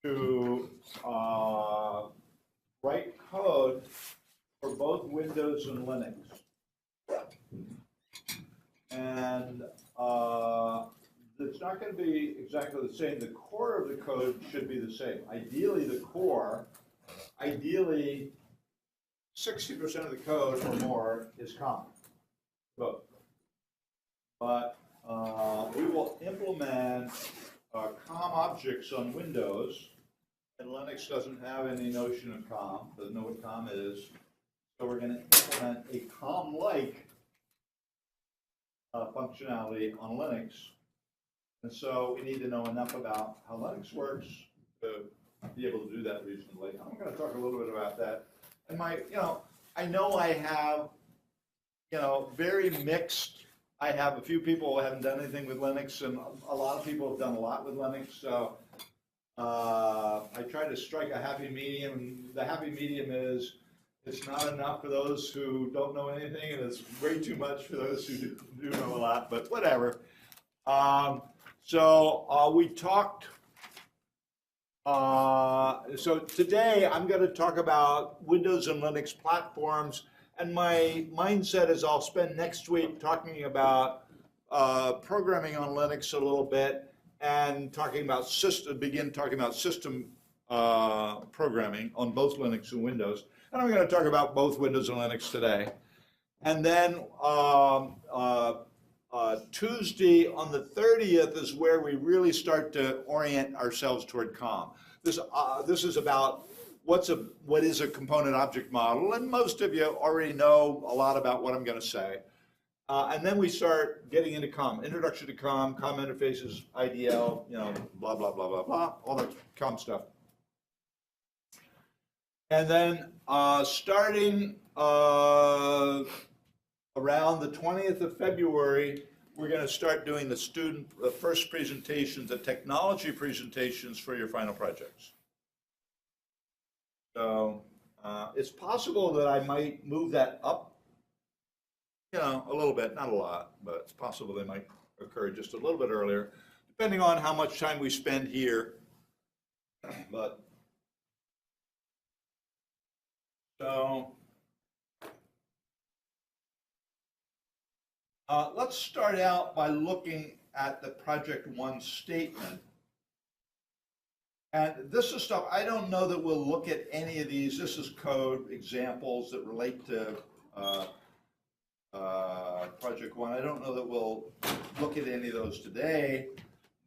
to write code for both Windows and Linux. And it's not going to be exactly the same. The core of the code should be the same. Ideally, the core, ideally 60% of the code or more is common, both. But we will implement COM objects on Windows, and Linux doesn't have any notion of COM, doesn't know what COM is. So we're going to implement a COM-like functionality on Linux. And so we need to know enough about how Linux works to be able to do that reasonably. I'm going to talk a little bit about that. And I know I have, very mixed. I have a few people who haven't done anything with Linux, and a lot of people have done a lot with Linux. So I try to strike a happy medium. The happy medium is it's not enough for those who don't know anything, and it's way too much for those who do know a lot, but whatever. So we talked, so today I'm going to talk about Windows and Linux platforms, and my mindset is I'll spend next week talking about programming on Linux a little bit and begin talking about system programming on both Linux and Windows. And I'm going to talk about both Windows and Linux today. And then Tuesday on the 30th is where we really start to orient ourselves toward COM. This is about what is a component object model, and most of you already know a lot about what I'm going to say. And then we start getting into COM, introduction to COM interfaces, IDL, blah, blah, blah, blah, blah, all that COM stuff. And then starting around the 20th of February, we're going to start doing the first presentations, the technology presentations for your final projects. So it's possible that I might move that up, a little bit, not a lot, but it's possible they might occur just a little bit earlier, depending on how much time we spend here. But so let's start out by looking at the Project One statement. And this is stuff, I don't know that we'll look at any of these. This is code examples that relate to Project One. I don't know that we'll look at any of those today,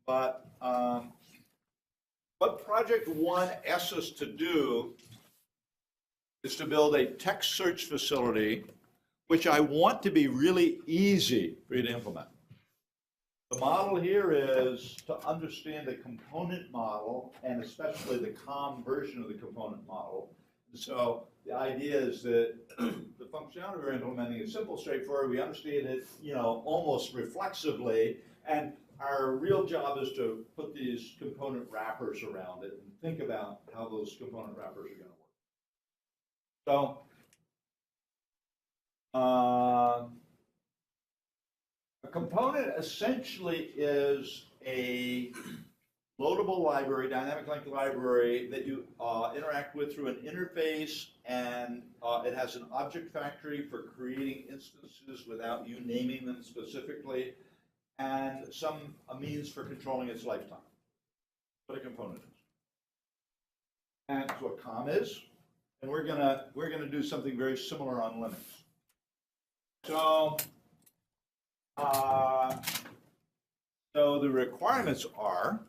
but what Project One asks us to do is to build a text search facility, which I want to be really easy for you to implement. The model here is to understand the component model, and especially the COM version of the component model. So the idea is that the functionality we're implementing is simple, straightforward. We understand it, almost reflexively, and our real job is to put these component wrappers around it and think about how those component wrappers are going to work. So a component essentially is a loadable library, dynamic link library that you interact with through an interface, and it has an object factory for creating instances without you naming them specifically, and a means for controlling its lifetime. What a component is. And that's what COM is, and we're gonna do something very similar on Linux. So the requirements are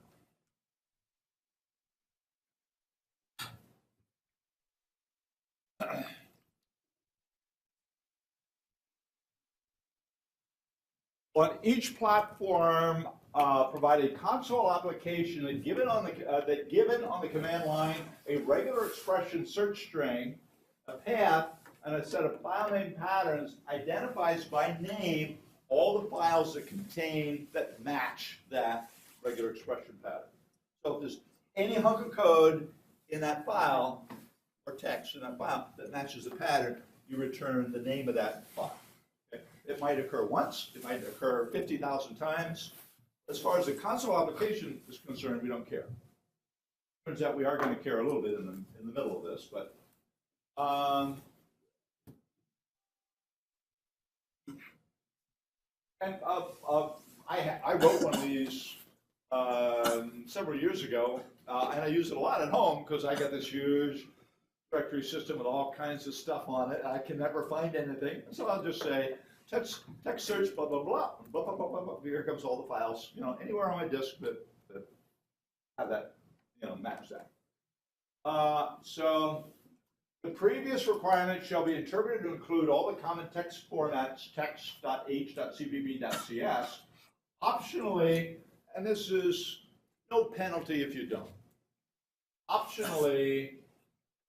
on each platform, provide a console application that given on the command line a regular expression search string, a path, and a set of file name patterns identifies by name all the files that match that regular expression pattern. So if there's any hunk of code in that file or text in that file that matches the pattern, you return the name of that file. Okay? It might occur once, it might occur 50,000 times. As far as the console application is concerned, we don't care. Turns out we are going to care a little bit in the middle of this, but and I wrote one of these several years ago, and I use it a lot at home because I got this huge directory system with all kinds of stuff on it. I can never find anything, so I'll just say text search blah blah blah blah blah blah blah. Blah. Here comes all the files, anywhere on my disk that have that, match that. So the previous requirement shall be interpreted to include all the common text formats, text.h.cpp.cs. Optionally, and this is no penalty if you don't. Optionally,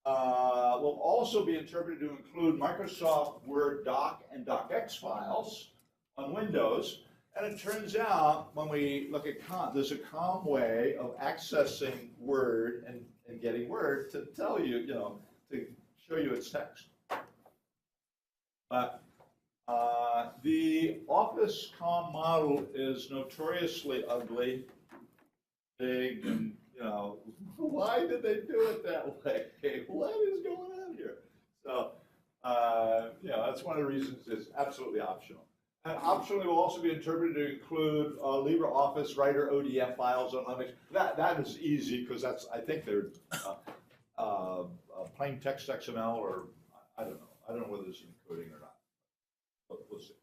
will also be interpreted to include Microsoft Word doc and docx files on Windows. And it turns out when we look at there's a calm way of accessing Word and getting Word to tell you, to show you its text. But the Office COM model is notoriously ugly, big, and why did they do it that way? What is going on here? So, that's one of the reasons it's absolutely optional. And optionally will also be interpreted to include LibreOffice Writer ODF files on Linux. That is easy because I think they're plain text XML, or I don't know. I don't know whether it's encoding or not. But we'll see.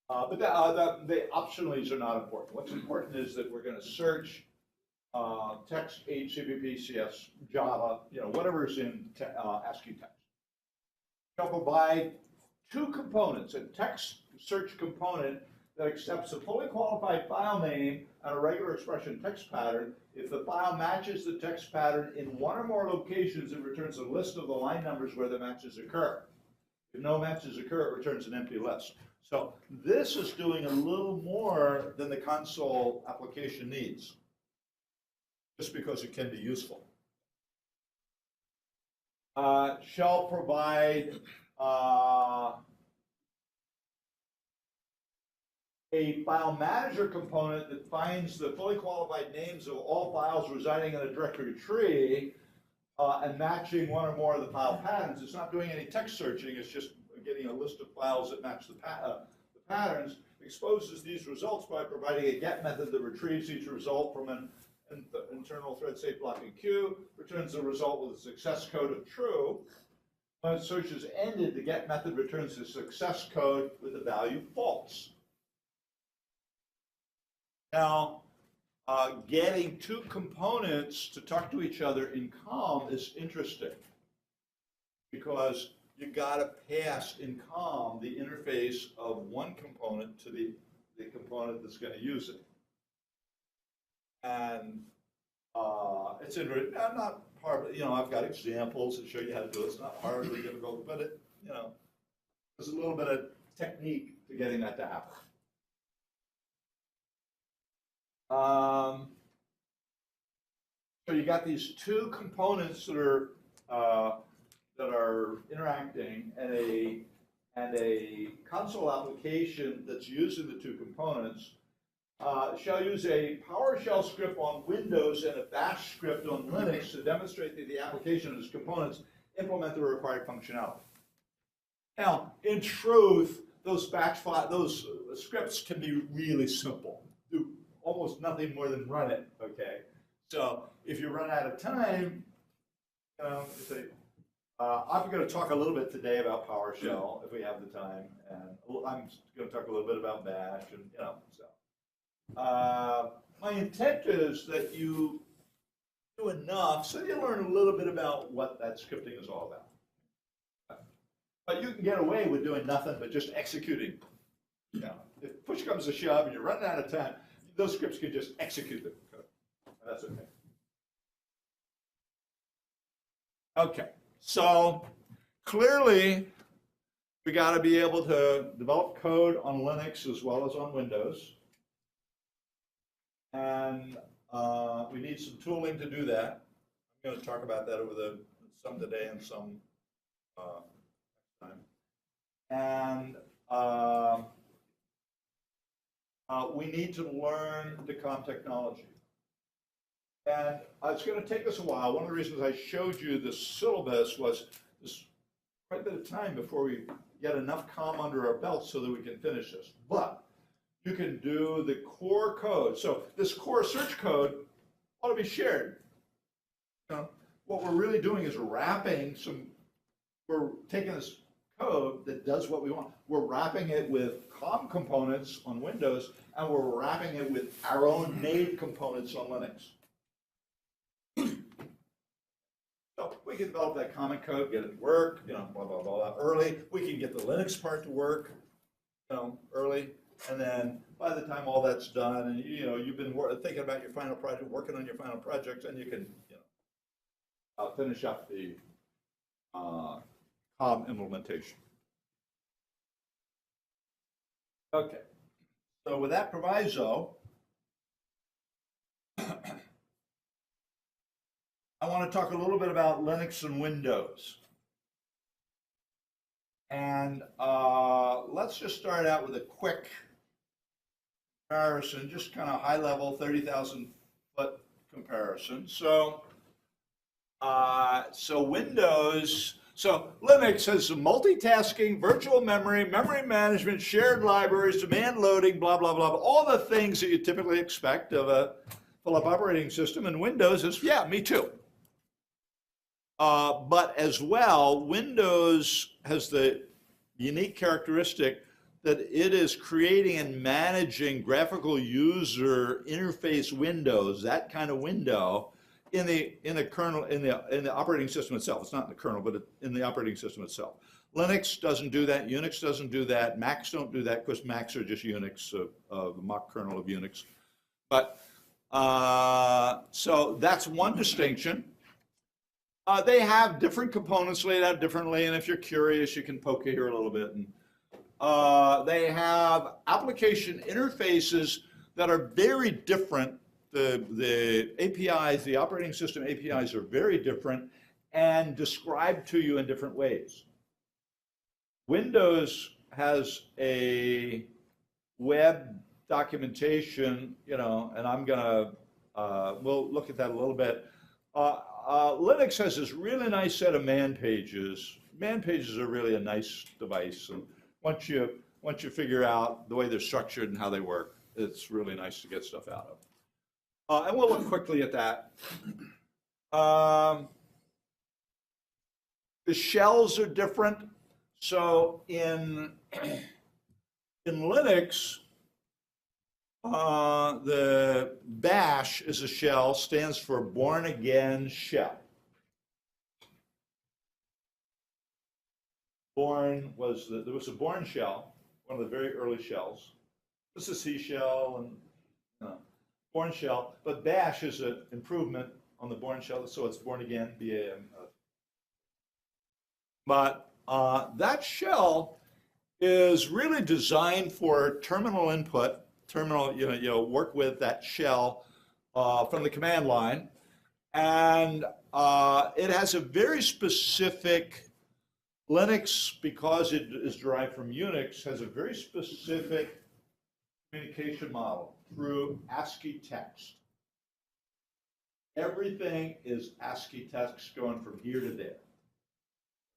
But the optionalies are not important. What's important is that we're going to search text, HCPP, CS, Java, whatever's in ASCII text. Shall provide two components: a text search component that accepts a fully qualified file name and a regular expression text pattern. If the file matches the text pattern in one or more locations, it returns a list of the line numbers where the matches occur. If no matches occur, it returns an empty list. So this is doing a little more than the console application needs, just because it can be useful. Shall provide a file manager component that finds the fully qualified names of all files residing in a directory tree and matching one or more of the file patterns. It's not doing any text searching, it's just getting a list of files that match the patterns. Exposes these results by providing a get method that retrieves each result from an internal thread safe blocking queue, returns the result with a success code of true. When search is ended, the get method returns the success code with the value false. Now, getting two components to talk to each other in COM is interesting because you got to pass in COM the interface of one component to the component that's going to use it. And it's not hard, I've got examples that show you how to do it. It's not horribly difficult, but there's a little bit of technique to getting that to happen. So you got these two components that are interacting, and a console application that's using the two components shall use a PowerShell script on Windows and a Bash script on Linux to demonstrate that the application and its components implement the required functionality. Now, in truth, those scripts can be really simple. Do almost nothing more than run it. Okay. So if you run out of time, you say, I'm going to talk a little bit today about PowerShell if we have the time, and I'm going to talk a little bit about Bash, and so. My intent is that you do enough so you learn a little bit about what that scripting is all about. But you can get away with doing nothing but just executing. If push comes to shove and you're running out of time, those scripts can just execute them. That's okay. Okay, so clearly we got to be able to develop code on Linux as well as on Windows. And we need some tooling to do that. I'm going to talk about that over some today and some next time. And we need to learn the COM technology. And it's going to take us a while. One of the reasons I showed you the syllabus was this quite a bit of time before we get enough calm under our belt so that we can finish this. But you can do the core code. So this core search code ought to be shared. You know, what we're really doing is we're taking this code that does what we want. We're wrapping it with COM components on Windows, and we're wrapping it with our own made components on Linux. So we can develop that common code, get it to work, you know, blah, blah, blah, early. We can get the Linux part to work, you know, early. And then by the time all that's done, and you know, you've been thinking about your final project, working on your final project, and you can, you know, finish up the COM implementation. Okay. So with that proviso, I want to talk a little bit about Linux and Windows. And let's just start out with a quick comparison, just kind of high level, 30,000 foot comparison. So, Windows, so Linux has multitasking, virtual memory, memory management, shared libraries, demand loading, blah, blah, blah, all the things that you typically expect of a full-up operating system. And Windows is, yeah, me too. But as well, Windows has the unique characteristic that it is creating and managing graphical user interface windows, that kind of window, in the kernel, in the operating system itself. It's not in the kernel, but in the operating system itself. Linux doesn't do that. Unix doesn't do that. Macs don't do that, because Macs are just Unix, the mock kernel of Unix. But so that's one distinction. They have different components laid out differently, and if you're curious, you can poke here a little bit. And they have application interfaces that are very different. The APIs, the operating system APIs, are very different and described to you in different ways. Windows has a web documentation, you know, and I'm gonna we'll look at that a little bit. Linux has this really nice set of man pages. Man pages are really a nice device, and once you figure out the way they're structured and how they work, it's really nice to get stuff out of. And we'll look quickly at that. The shells are different. So in Linux, the bash is a shell, stands for born again shell. There was a Bourne shell, one of the very early shells. This is C shell and Bourne shell, but bash is an improvement on the Bourne shell, so it's born again, BAM. But that shell is really designed for terminal input. Work with that shell from the command line, and it has a very specific, Linux, because it is derived from Unix, has a very specific communication model through ASCII text. Everything is ASCII text going from here to there.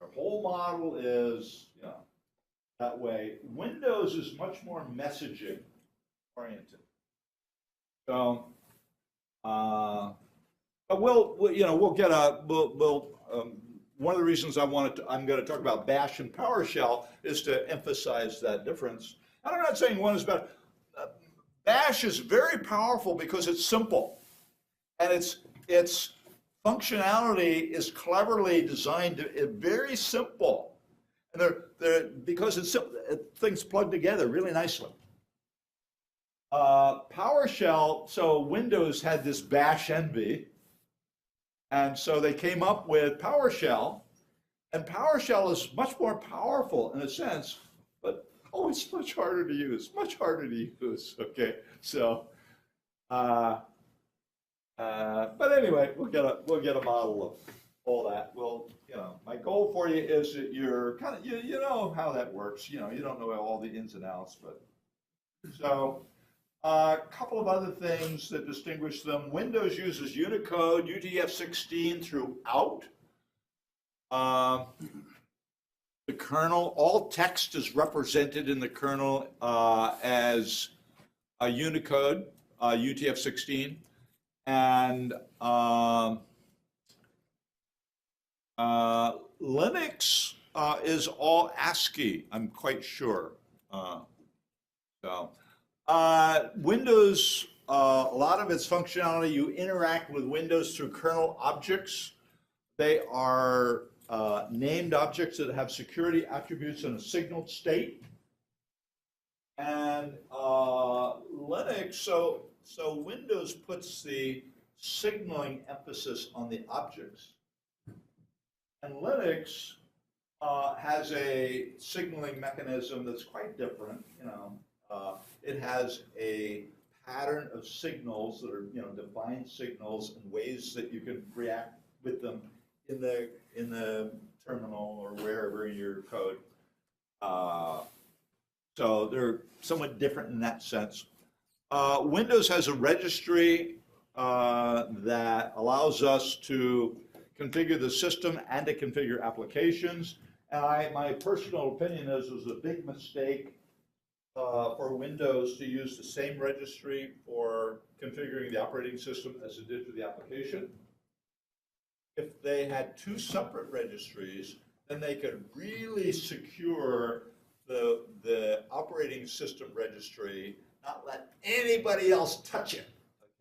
The whole model is, you know, that way. Windows is much more messaging oriented. So, but we'll get one of the reasons I'm going to talk about Bash and PowerShell is to emphasize that difference. And I'm not saying one is better. Bash is very powerful because it's simple, and its functionality is cleverly designed to very simple, and because it's simple, things plug together really nicely. PowerShell, so Windows had this Bash envy, and so they came up with PowerShell, and PowerShell is much more powerful in a sense, but it's much harder to use, okay? So, but anyway, we'll get a model of all that. My goal for you is that you're kind of, you know how that works. You know, you don't know all the ins and outs, but so A couple of other things that distinguish them. Windows uses Unicode, UTF-16 throughout. The kernel, all text is represented in the kernel as a Unicode, UTF-16. And Linux is all ASCII, I'm quite sure. Windows, a lot of its functionality, you interact with Windows through kernel objects. They are named objects that have security attributes in a signaled state. And Linux, so Windows puts the signaling emphasis on the objects. And Linux has a signaling mechanism that's quite different. It has a pattern of signals that are, defined signals and ways that you can react with them in the terminal or wherever in your code. So they're somewhat different in that sense. Windows has a registry that allows us to configure the system and to configure applications. And my personal opinion is it was a big mistake for Windows to use the same registry for configuring the operating system as it did for the application. If they had two separate registries, then they could really secure the operating system registry, not let anybody else touch it.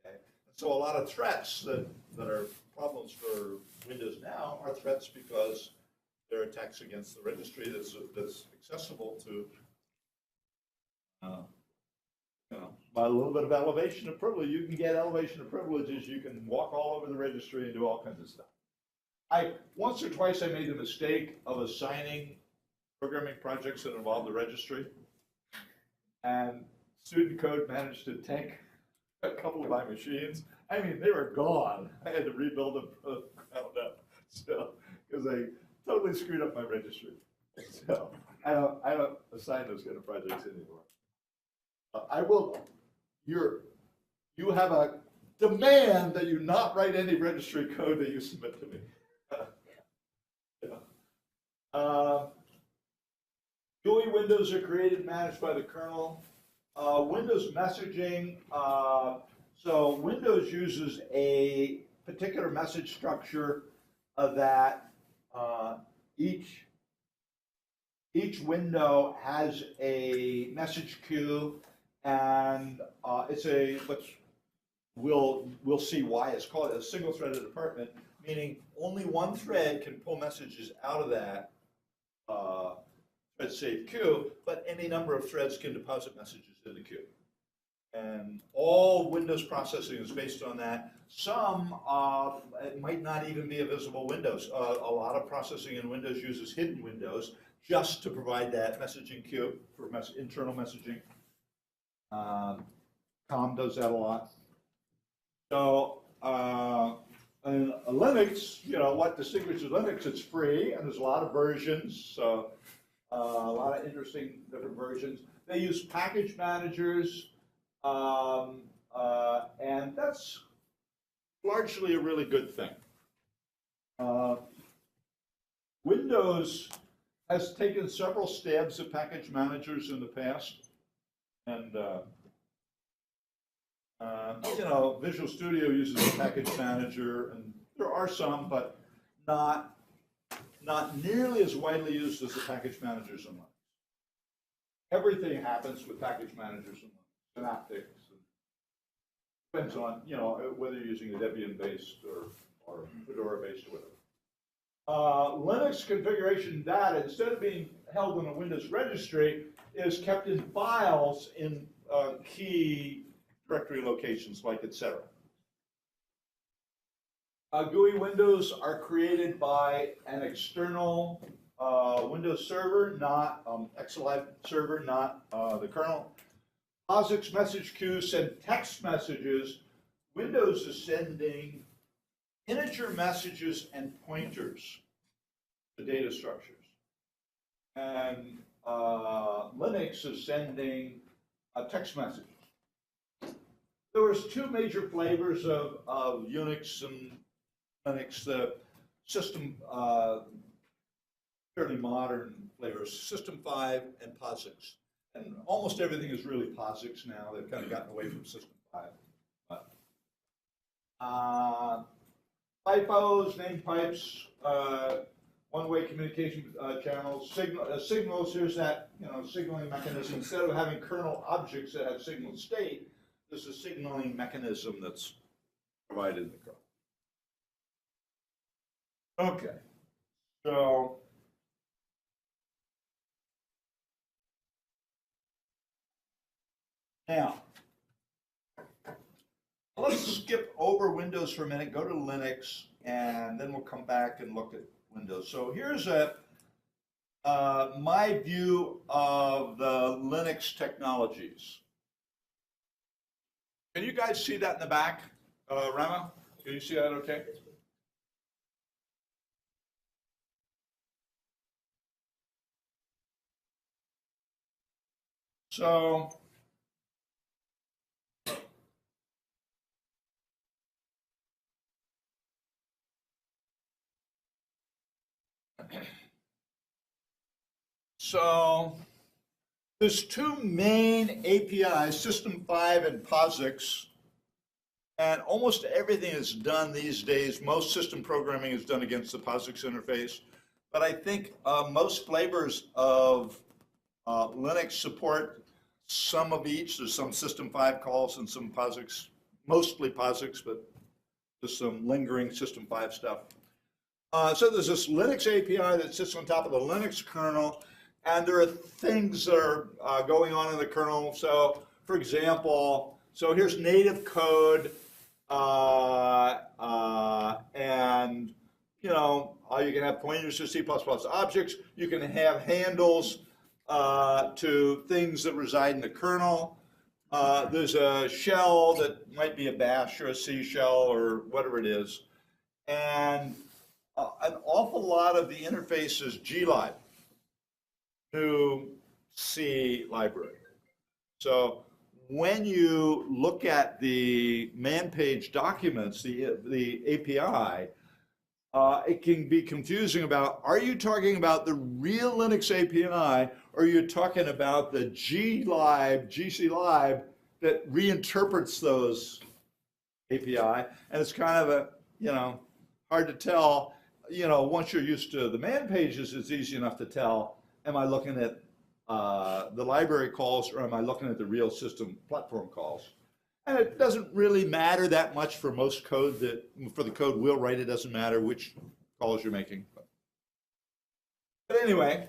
Okay? So a lot of threats that are problems for Windows now are threats because they're attacks against the registry that's accessible to by a little bit of elevation of privilege. You can get elevation of privileges. You can walk all over the registry and do all kinds of stuff. Once or twice I made the mistake of assigning programming projects that involved the registry, and student code managed to take a couple of my machines. I mean, they were gone. I had to rebuild them from the ground up, so because they totally screwed up my registry. So I don't assign those kind of projects anymore. I will. You have a demand that you not write any registry code that you submit to me. GUI windows are created and managed by the kernel. Windows messaging. So Windows uses a particular message structure that each window has a message queue, and it's we'll see why it's called a single-threaded department, meaning only one thread can pull messages out of that thread saved queue, but any number of threads can deposit messages in the queue. And all Windows processing is based on that. Some it might not even be a visible Windows. A lot of processing in Windows uses hidden windows just to provide that messaging queue for internal messaging. COM does that a lot. So in Linux, what distinguishes Linux? It's free, and there's a lot of versions. So a lot of interesting different versions. They use package managers, and that's largely a really good thing. Windows has taken several stabs at package managers in the past, and Visual Studio uses a package manager, and there are some, but not nearly as widely used as the package managers in Linux. Everything happens with package managers in Linux, synaptics. Depends on whether you're using a Debian-based or Fedora-based or whatever. Linux configuration data, instead of being held in a Windows registry, is kept in files in key directory locations like etc. GUI windows are created by an external Windows server, not XLive server, not the kernel. POSIX message queues send text messages. Windows is sending integer messages and pointers to data structures. And Linux is sending text messages. there was two major flavors of Unix and Linux. The system, fairly modern flavors, System 5 and POSIX. And almost everything is really POSIX now. They've kind of gotten away from System 5. But, FIFOs, name pipes, one-way communication channels, signals. Here's that signaling mechanism. Instead of having kernel objects that have signal state, there's a signaling mechanism that's provided in the kernel. Okay, so now let's skip over Windows for a minute, go to Linux, and then we'll come back and look at Windows. So here's my view of the Linux technologies. Can you guys see that in the back? Rama, can you see that okay? So there's two main APIs, System 5 and POSIX, and almost everything is done these days. Most system programming is done against the POSIX interface, but I think most flavors of Linux support some of each. There's some System 5 calls and some POSIX, mostly POSIX, but there's some lingering System 5 stuff. So there's this Linux API that sits on top of the Linux kernel, and there are things that are going on in the kernel. So, for example, so here's native code, and you can have pointers to C++ objects. You can have handles to things that reside in the kernel. There's a shell that might be a bash or a C shell or whatever it is, and an awful lot of the interface is glib, new C library. So when you look at the man page documents, the API, it can be confusing about, are you talking about the real Linux API, or are you talking about the glib, GClib, that reinterprets those API? And it's kind of hard to tell. Once you're used to the man pages, it's easy enough to tell, am I looking at the library calls, or am I looking at the real system platform calls? And it doesn't really matter that much for most code. For the code we'll write, it doesn't matter which calls you're making. But anyway,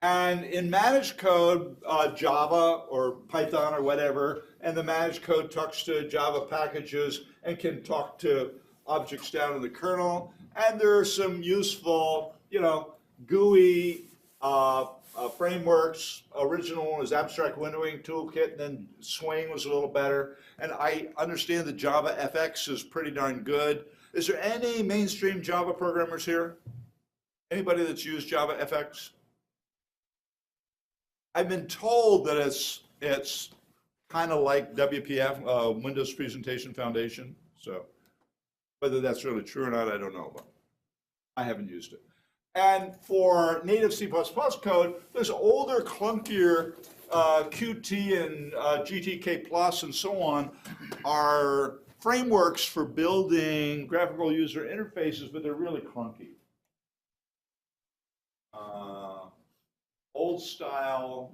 and in managed code, Java or Python or whatever, and the managed code talks to Java packages and can talk to objects down in the kernel. And there are some useful, GUI frameworks. Original one was Abstract Windowing Toolkit, and then Swing was a little better. And I understand that Java FX is pretty darn good. Is there any mainstream Java programmers here? Anybody that's used Java FX? I've been told that it's kind of like WPF, Windows Presentation Foundation. So whether that's really true or not, I don't know, but I haven't used it. And for native C++ code, there's older, clunkier Qt and GTK Plus and so on are frameworks for building graphical user interfaces, but they're really clunky. Old style,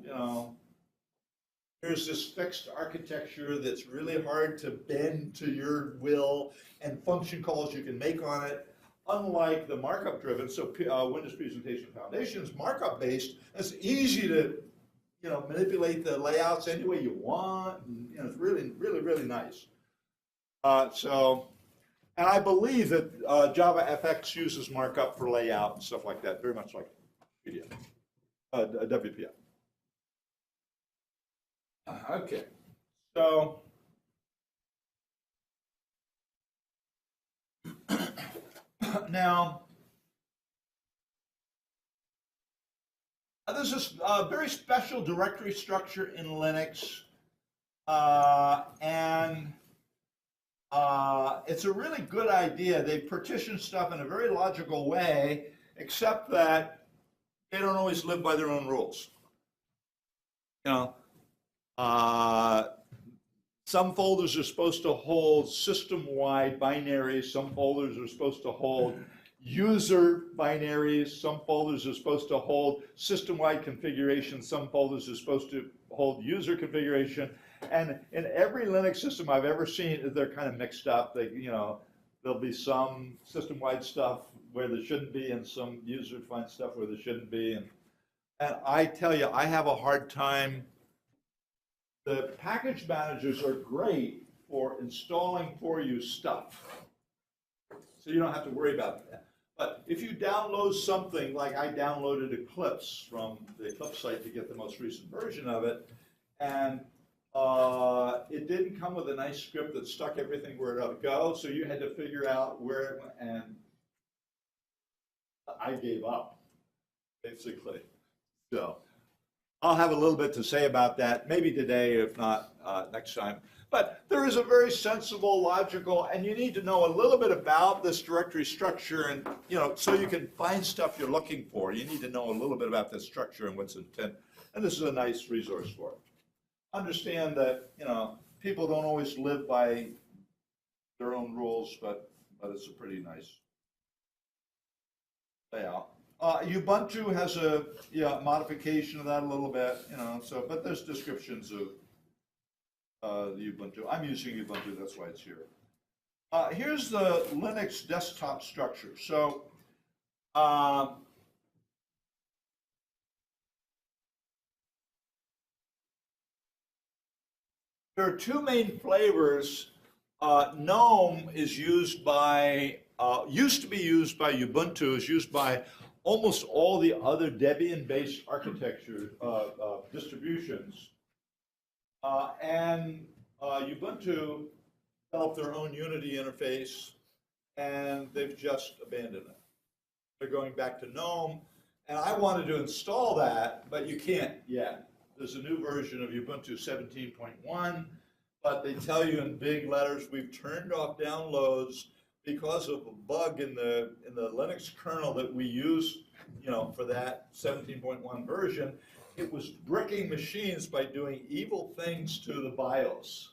here's this fixed architecture that's really hard to bend to your will, and function calls you can make on it. Unlike the markup driven, so Windows Presentation Foundation is markup based. It's easy to, manipulate the layouts any way you want. And, it's really, really, really nice. And I believe that Java FX uses markup for layout and stuff like that, very much like PDF, WPF. Okay, so. Now, there's this very special directory structure in Linux, and it's a really good idea. They partition stuff in a very logical way, except that they don't always live by their own rules. You know, uh, some folders are supposed to hold system-wide binaries. Some folders are supposed to hold user binaries. Some folders are supposed to hold system-wide configuration. Some folders are supposed to hold user configuration. And in every Linux system I've ever seen, they're kind of mixed up. They, there'll be some system-wide stuff where there shouldn't be, and some user-defined stuff where there shouldn't be. And I tell you, I have a hard time. The package managers are great for installing for you stuff, so you don't have to worry about that. But if you download something, like I downloaded Eclipse from the Eclipse site to get the most recent version of it, and it didn't come with a nice script that stuck everything where it ought to go, so you had to figure out where it went, and I gave up, basically. So I'll have a little bit to say about that, maybe today, if not next time. But there is a very sensible, logical, and you need to know a little bit about this directory structure, and so you can find stuff you're looking for. You need to know a little bit about this structure and what's intent. And this is a nice resource for it. Understand that people don't always live by their own rules, but it's a pretty nice layout. Ubuntu has a modification of that a little bit, but there's descriptions of the Ubuntu. I'm using Ubuntu, that's why it's here. Here's the Linux desktop structure. So there are two main flavors. GNOME is used by, used to be used by Ubuntu, is used by almost all the other Debian-based architecture distributions. And Ubuntu developed their own Unity interface, and they've just abandoned it. They're going back to GNOME, and I wanted to install that, but you can't yet. There's a new version of Ubuntu 17.1, but they tell you in big letters, we've turned off downloads because of a bug in the Linux kernel that we use, for that 17.1 version. It was bricking machines by doing evil things to the BIOS.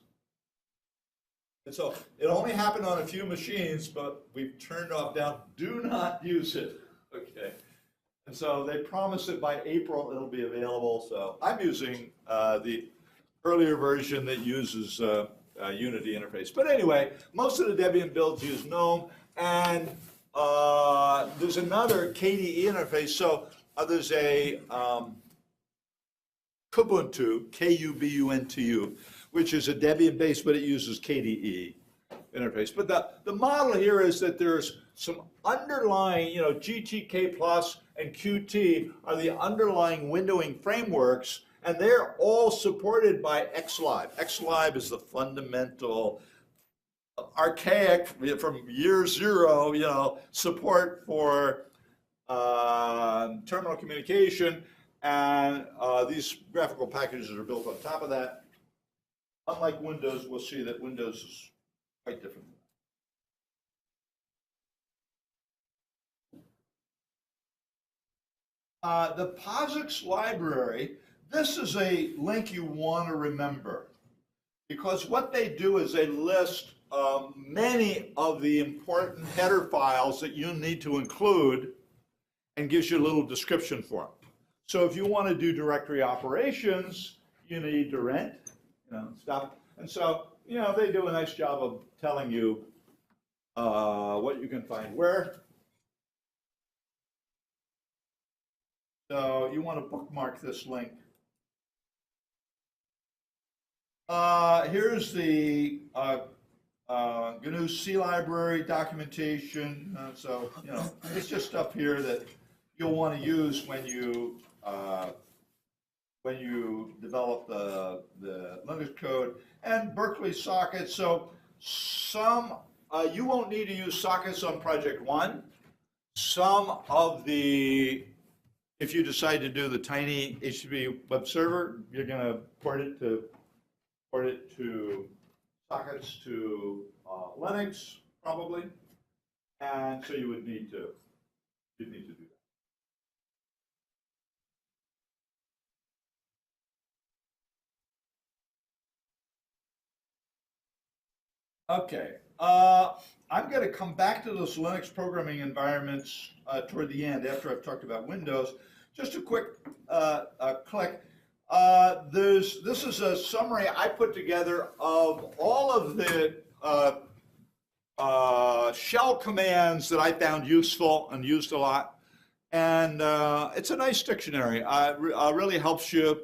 And so it only happened on a few machines, but we've turned off down. Do not use it. Okay. And so they promise that by April it'll be available. So I'm using the earlier version that uses Unity interface. But anyway, most of the Debian builds use GNOME, and there's another KDE interface. So there's a Kubuntu, K-U-B-U-N-T-U, which is a Debian base, but it uses KDE interface. But the model here is that there's some underlying, GTK Plus and Qt are the underlying windowing frameworks, and they're all supported by Xlib. Xlib is the fundamental, archaic, from year zero, support for terminal communication, and these graphical packages are built on top of that. Unlike Windows, we'll see that Windows is quite different. The POSIX library, this is a link you want to remember, because what they do is they list many of the important header files that you need to include, and gives you a little description for them. So if you want to do directory operations, you need dirent, stuff. And so, they do a nice job of telling you what you can find where. So you want to bookmark this link. Here's the GNU C library documentation. So, it's just stuff here that you'll want to use when you develop the Linux code, and Berkeley sockets. So you won't need to use sockets on Project One. Some of the, if you decide to do the tiny HTTP web server, you're going to port it to sockets to Linux, probably, and so you'd need to do that. Okay, I'm going to come back to those Linux programming environments toward the end after I've talked about Windows. Just a quick click. This is a summary I put together of all of the shell commands that I found useful and used a lot. And it's a nice dictionary. Really helps you.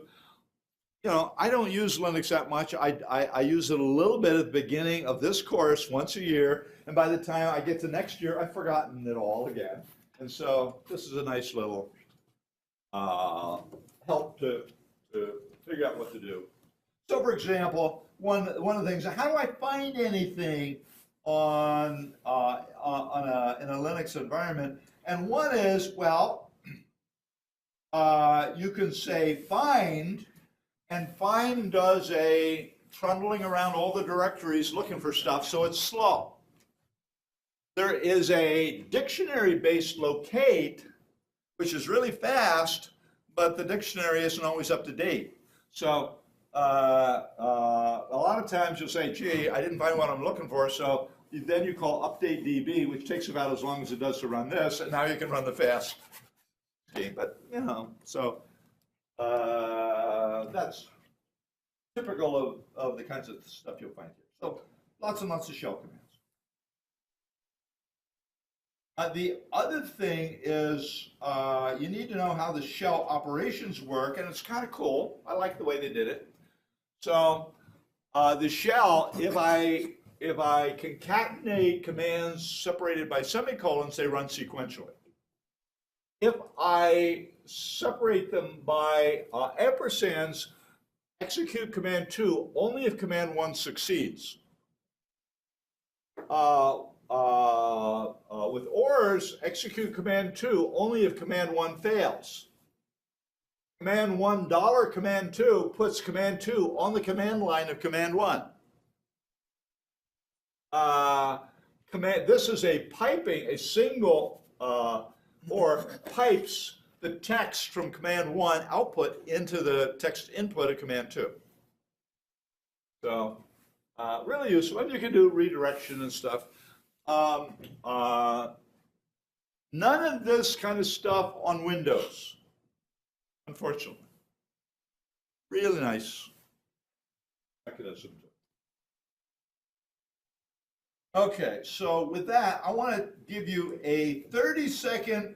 You know, I don't use Linux that much. I use it a little bit at the beginning of this course once a year. And by the time I get to next year, I've forgotten it all again. And so this is a nice little help to figure out what to do. So for example, one of the things, how do I find anything in a Linux environment? And one is, well, you can say find, and find does a trundling around all the directories looking for stuff, so it's slow. There is a dictionary-based locate, which is really fast, but the dictionary isn't always up to date. So a lot of times you'll say, gee, I didn't find what I'm looking for, so then you call update DB, which takes about as long as it does to run this, and now you can run the fast. But, you know, so that's typical of the kinds of stuff you'll find here. So lots and lots of shell commands. The other thing is you need to know how the shell operations work, and it's kind of cool. I like the way they did it. So the shell, if I concatenate commands separated by semicolons, they run sequentially. If I separate them by ampersands, execute command 2 only if command 1 succeeds. With ORs, execute command 2 only if command 1 fails. Command 1 $command 2 puts command 2 on the command line of command 1. This is a piping, a single or pipes the text from command 1 output into the text input of command 2. So really useful, and you can do redirection and stuff. None of this kind of stuff on Windows, unfortunately. Really nice mechanism. Okay, so with that, I want to give you a 30-second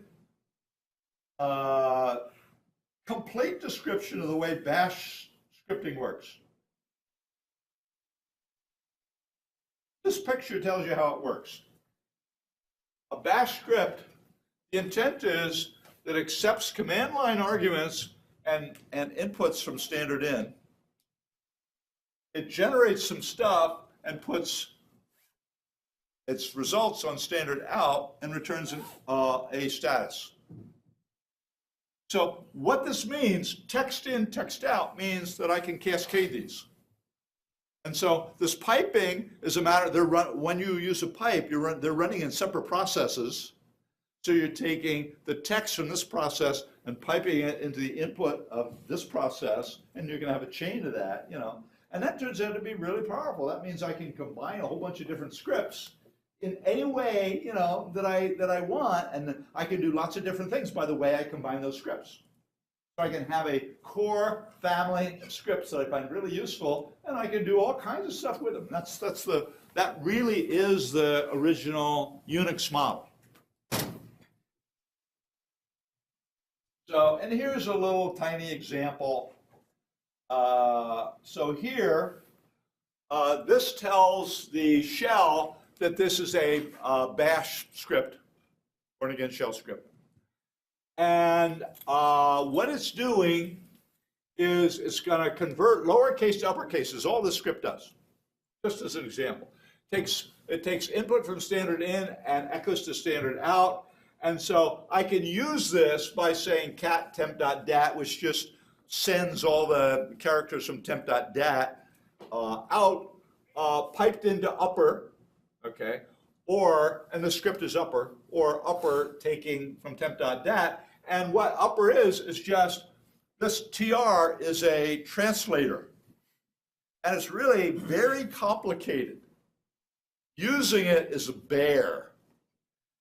complete description of the way Bash scripting works. This picture tells you how it works. A Bash script, the intent is that it accepts command line arguments and inputs from standard in. It generates some stuff and puts its results on standard out and returns a status. So what this means, text in, text out, means that I can cascade these. And so this piping is a matter, when you use a pipe, they're running in separate processes. So you're taking the text from this process and piping it into the input of this process, and you're going to have a chain of that, you know. And that turns out to be really powerful. That means I can combine a whole bunch of different scripts in any way, you know, that I want, and I can do lots of different things by the way I combine those scripts. So I can have a core family of scripts that I find really useful, and I can do all kinds of stuff with them. That really is the original Unix model. So, and here's a little tiny example. So here, this tells the shell that this is a Bash script, born again shell script. And what it's doing is it's going to convert lowercase to uppercase, is all this script does. Just as an example. It takes input from standard in and echoes to standard out. And so I can use this by saying cat temp.dat, which just sends all the characters from temp.dat out, piped into upper. okay? And the script is upper, or upper taking from temp.dat. And what upper is just, this tr is a translator. And it's really very complicated. Using it is a bear.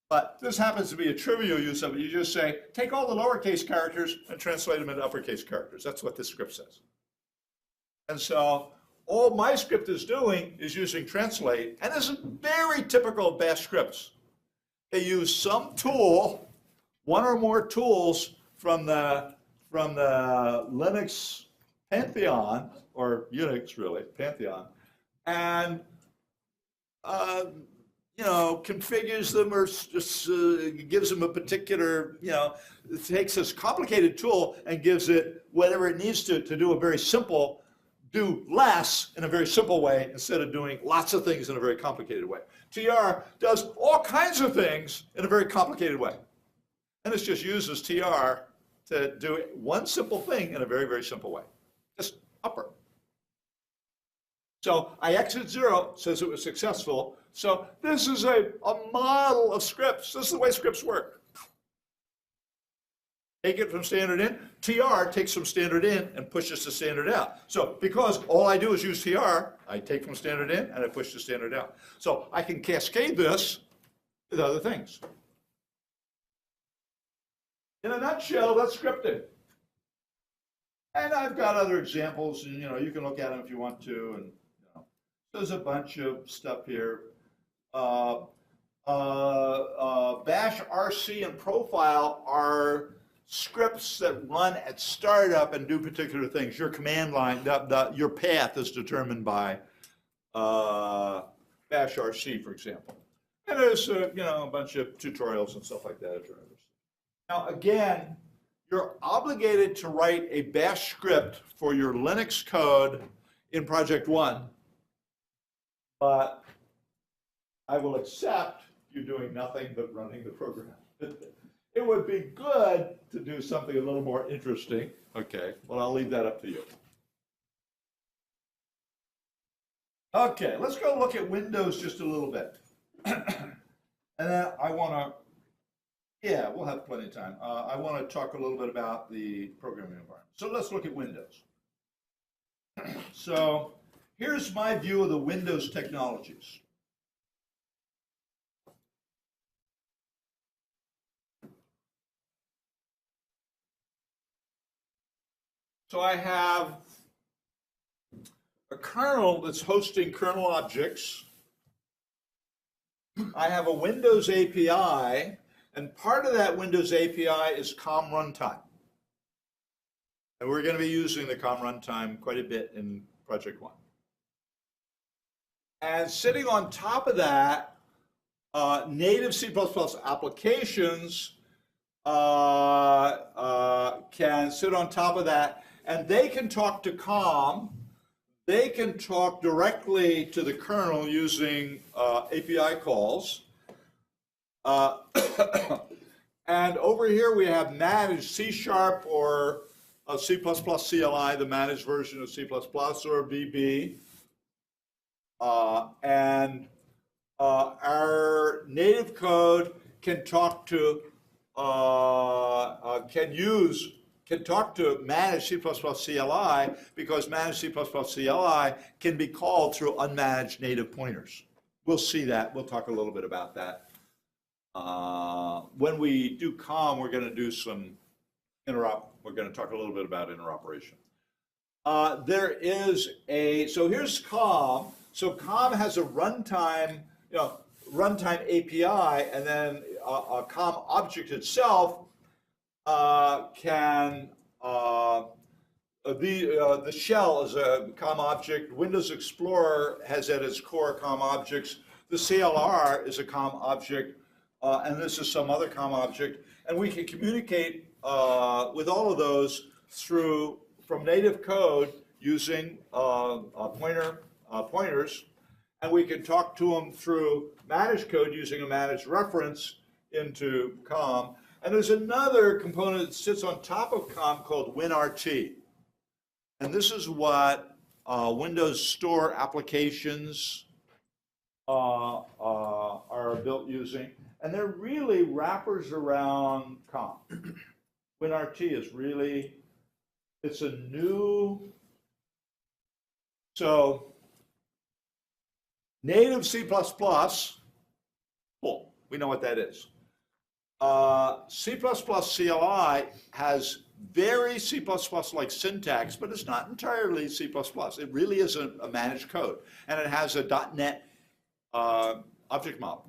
But this happens to be a trivial use of it. You just say, take all the lowercase characters and translate them into uppercase characters. That's what this script says. And so all my script is doing is using translate. And this is very typical of Bash scripts. They use some tool, one or more tools from the Linux pantheon, or Unix really, pantheon, and configures them, or just gives them a particular, it takes this complicated tool and gives it whatever it needs to do a very simple, do less in a very simple way instead of doing lots of things in a very complicated way. TR does all kinds of things in a very complicated way. And this just uses TR to do one simple thing in a very, very simple way. Just upper. So I exit 0, says it was successful. So this is a model of scripts. This is the way scripts work. Take it from standard in. TR takes from standard in and pushes to standard out. So because all I do is use TR, I take from standard in and I push to standard out. So I can cascade this with other things. In a nutshell, that's scripting. And I've got other examples, and you can look at them if you want to. And there's a bunch of stuff here. Bash RC and Profile are scripts that run at startup and do particular things. Your command line, your path is determined by Bash RC, for example. And there's a bunch of tutorials and stuff like that. Now again, you're obligated to write a Bash script for your Linux code in Project One, but I will accept you doing nothing but running the program. It would be good to do something a little more interesting. Okay, well, I'll leave that up to you. Okay, let's go look at Windows just a little bit. And then I want to, we'll have plenty of time. I want to talk a little bit about the programming environment. So let's look at Windows. So here's my view of the Windows technologies. So I have a kernel that's hosting kernel objects. I have a Windows API, and part of that Windows API is COM runtime. And we're going to be using the COM runtime quite a bit in Project One. And sitting on top of that, native C++ applications can sit on top of that, and they can talk to COM. They can talk directly to the kernel using API calls. And over here we have managed C# or C++ CLI, the managed version of C++, or VB. And our native code can talk to can talk to managed C++ CLI, because managed C++ CLI can be called through unmanaged native pointers. We'll see that. We'll talk a little bit about that. When we do COM, we're going to do some interop. We're going to talk a little bit about interoperation. So here's COM. So COM has a runtime, runtime API, and then a COM object itself the shell is a COM object. Windows Explorer has at its core COM objects. The CLR is a COM object, and this is some other COM object. And we can communicate with all of those from native code using pointers, and we can talk to them through managed code using a managed reference into COM. And there's another component that sits on top of COM called WinRT. And this is what Windows Store applications are built using, and they're really wrappers around COM. WinRT is really, it's a new, so native C++, cool, we know what that is. C++ CLI has very C++-like syntax, but it's not entirely C++. It really is a managed code, and it has a .NET object model.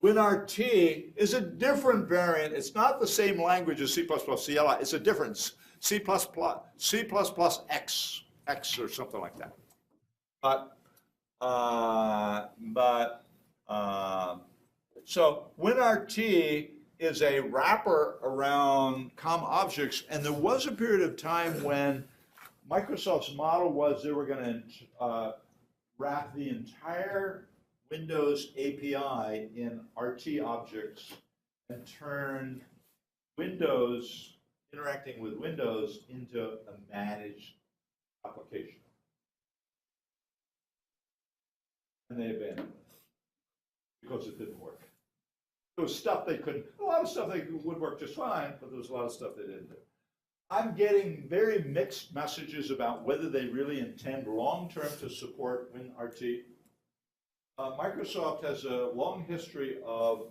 WinRT is a different variant. It's not the same language as C++ CLI. It's a different C++ X or something like that. So WinRT is a wrapper around COM objects, and there was a period of time when Microsoft's model was they were going to wrap the entire Windows API in RT objects and turn Windows, interacting with Windows, into a managed application. And they abandoned it because it didn't work. There was stuff they couldn't, a lot of stuff they would work just fine, but there was a lot of stuff they didn't do. I'm getting very mixed messages about whether they really intend long-term to support WinRT. Microsoft has a long history of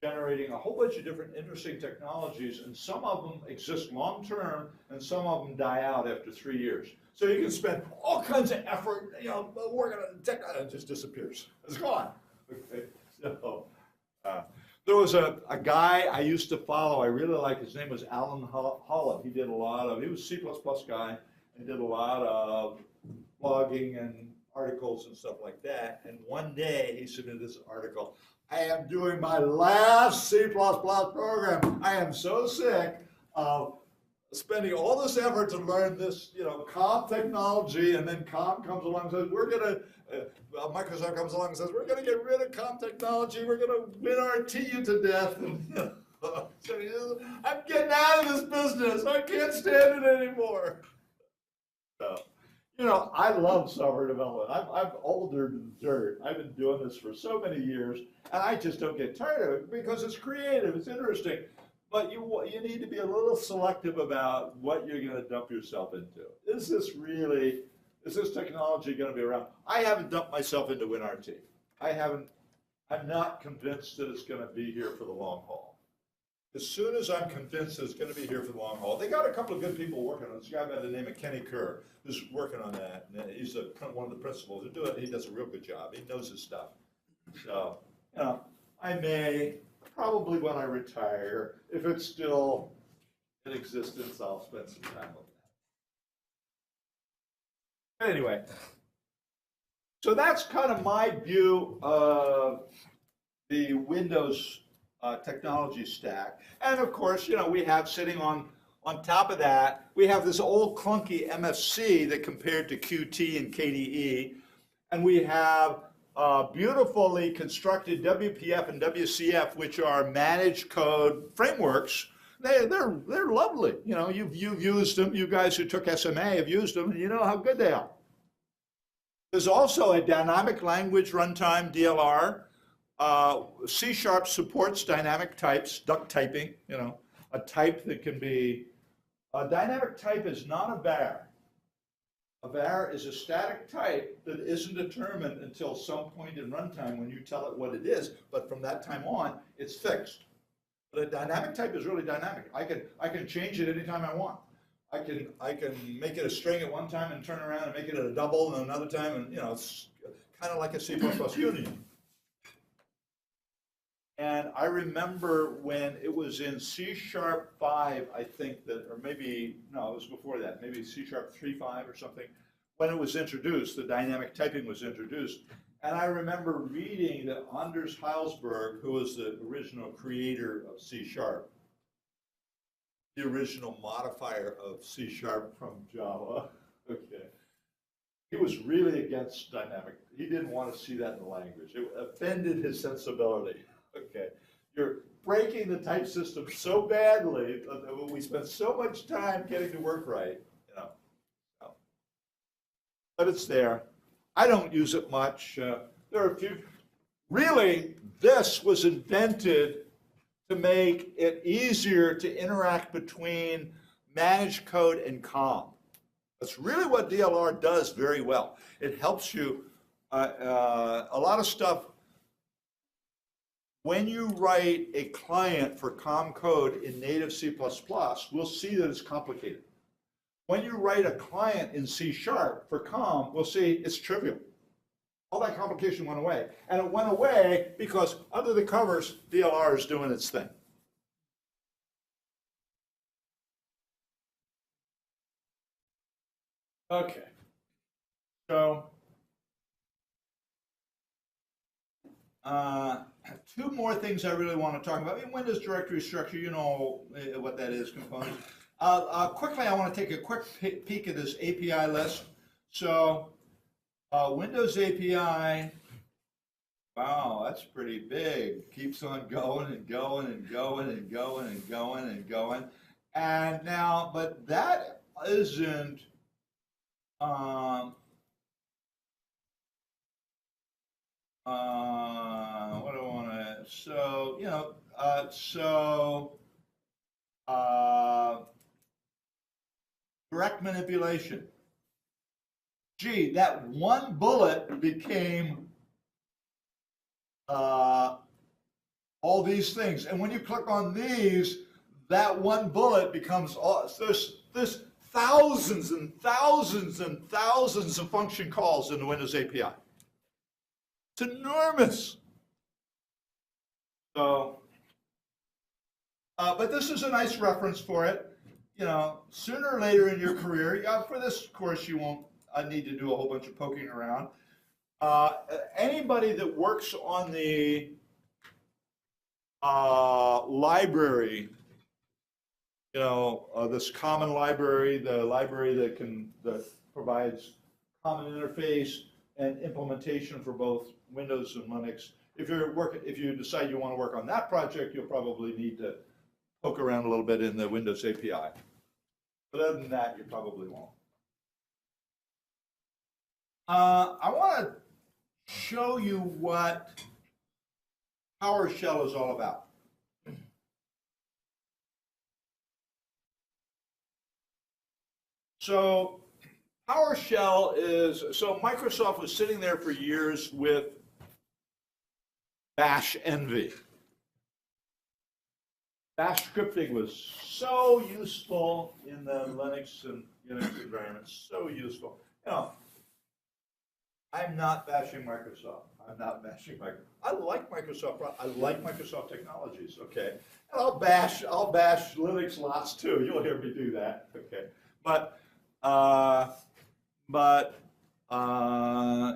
generating a whole bunch of different interesting technologies, and some of them exist long-term, and some of them die out after 3 years. So you can spend all kinds of effort, working on tech, and it just disappears. It's gone. Okay. So, there was a guy I used to follow, I really like, his name was Alan Holland. He did a lot of, he was a C++ guy, and did a lot of blogging and articles and stuff like that. And one day he submitted this article, I am doing my last C++ program. I am so sick of spending all this effort to learn this, COM technology, and then COM comes along and says, Microsoft comes along and says, we're going to get rid of COM technology, we're going to WinRT you to death. And, I'm getting out of this business, I can't stand it anymore. So, I love software development. I'm older than dirt. I've been doing this for so many years, and I just don't get tired of it because it's creative, it's interesting. But you need to be a little selective about what you're going to dump yourself into. Is this technology going to be around? I haven't dumped myself into WinRT. I'm not convinced that it's going to be here for the long haul. As soon as I'm convinced that it's going to be here for the long haul, they got a couple of good people working on it. This guy by the name of Kenny Kerr who's working on that. And he's one of the principals. He does a real good job. He knows his stuff. So, I may, probably when I retire, if it's still in existence, I'll spend some time with that. Anyway, so that's kind of my view of the Windows technology stack. And of course, we have sitting on top of that, we have this old clunky MFC that compared to Qt and KDE. And we have beautifully constructed WPF and WCF, which are managed code frameworks. They're lovely. You've used them. You guys who took SMA have used them, and you know how good they are. There's also a dynamic language runtime, DLR. C# supports dynamic types, duck typing, a type that can be, a dynamic type is not a var. A var is a static type that isn't determined until some point in runtime when you tell it what it is, but from that time on, it's fixed. But a dynamic type is really dynamic. I can change it anytime I want. I can make it a string at one time and turn around and make it a double and another time, and it's kind of like a C++ union. And I remember when it was in C#5, I think that, or maybe, no, it was before that, maybe C#3.5 or something, when it was introduced, the dynamic typing was introduced. And I remember reading that Anders Heilsberg, who was the original creator of C#, the original modifier of C# from Java, okay, he was really against dynamic. He didn't want to see that in the language. It offended his sensibility. Okay, you're breaking the type system so badly that we spend so much time getting to work right, So. But it's there. I don't use it much. there are a few. Really, this was invented to make it easier to interact between managed code and COM. That's really what DLR does very well. It helps you, a lot of stuff, when you write a client for COM code in native C++, we'll see that it's complicated. When you write a client in C# for COM, we'll see it's trivial. All that complication went away. And it went away because under the covers, DLR is doing its thing. Okay. So, two more things I really want to talk about. In Windows directory structure, you know what that is, components. Quickly, I want to take a quick peek at this API list. So, Windows API, wow, that's pretty big. Keeps on going and going and going and going and going and going. And now, but that isn't, what do I want to, so, you know, direct manipulation. Gee, that one bullet became all these things. And when you click on these, that one bullet becomes all, there's thousands and thousands and thousands of function calls in the Windows API. It's enormous. So, but this is a nice reference for it. You know, sooner or later in your career, for this course, you won't need to do a whole bunch of poking around. Anybody that works on the library, you know, this common library, the library that provides common interface and implementation for both Windows and Linux. If you decide you want to work on that project, you'll probably need to poke around a little bit in the Windows API. But other than that, you probably won't. I want to show you what PowerShell is all about. So PowerShell is, so Microsoft was sitting there for years with Bash Envy. Bash scripting was so useful in the Linux and Unix environments, so useful. You know, I'm not bashing Microsoft. I'm not bashing Microsoft. I like Microsoft. I like Microsoft technologies. Okay, and I'll bash Linux lots too. You'll hear me do that. Okay, but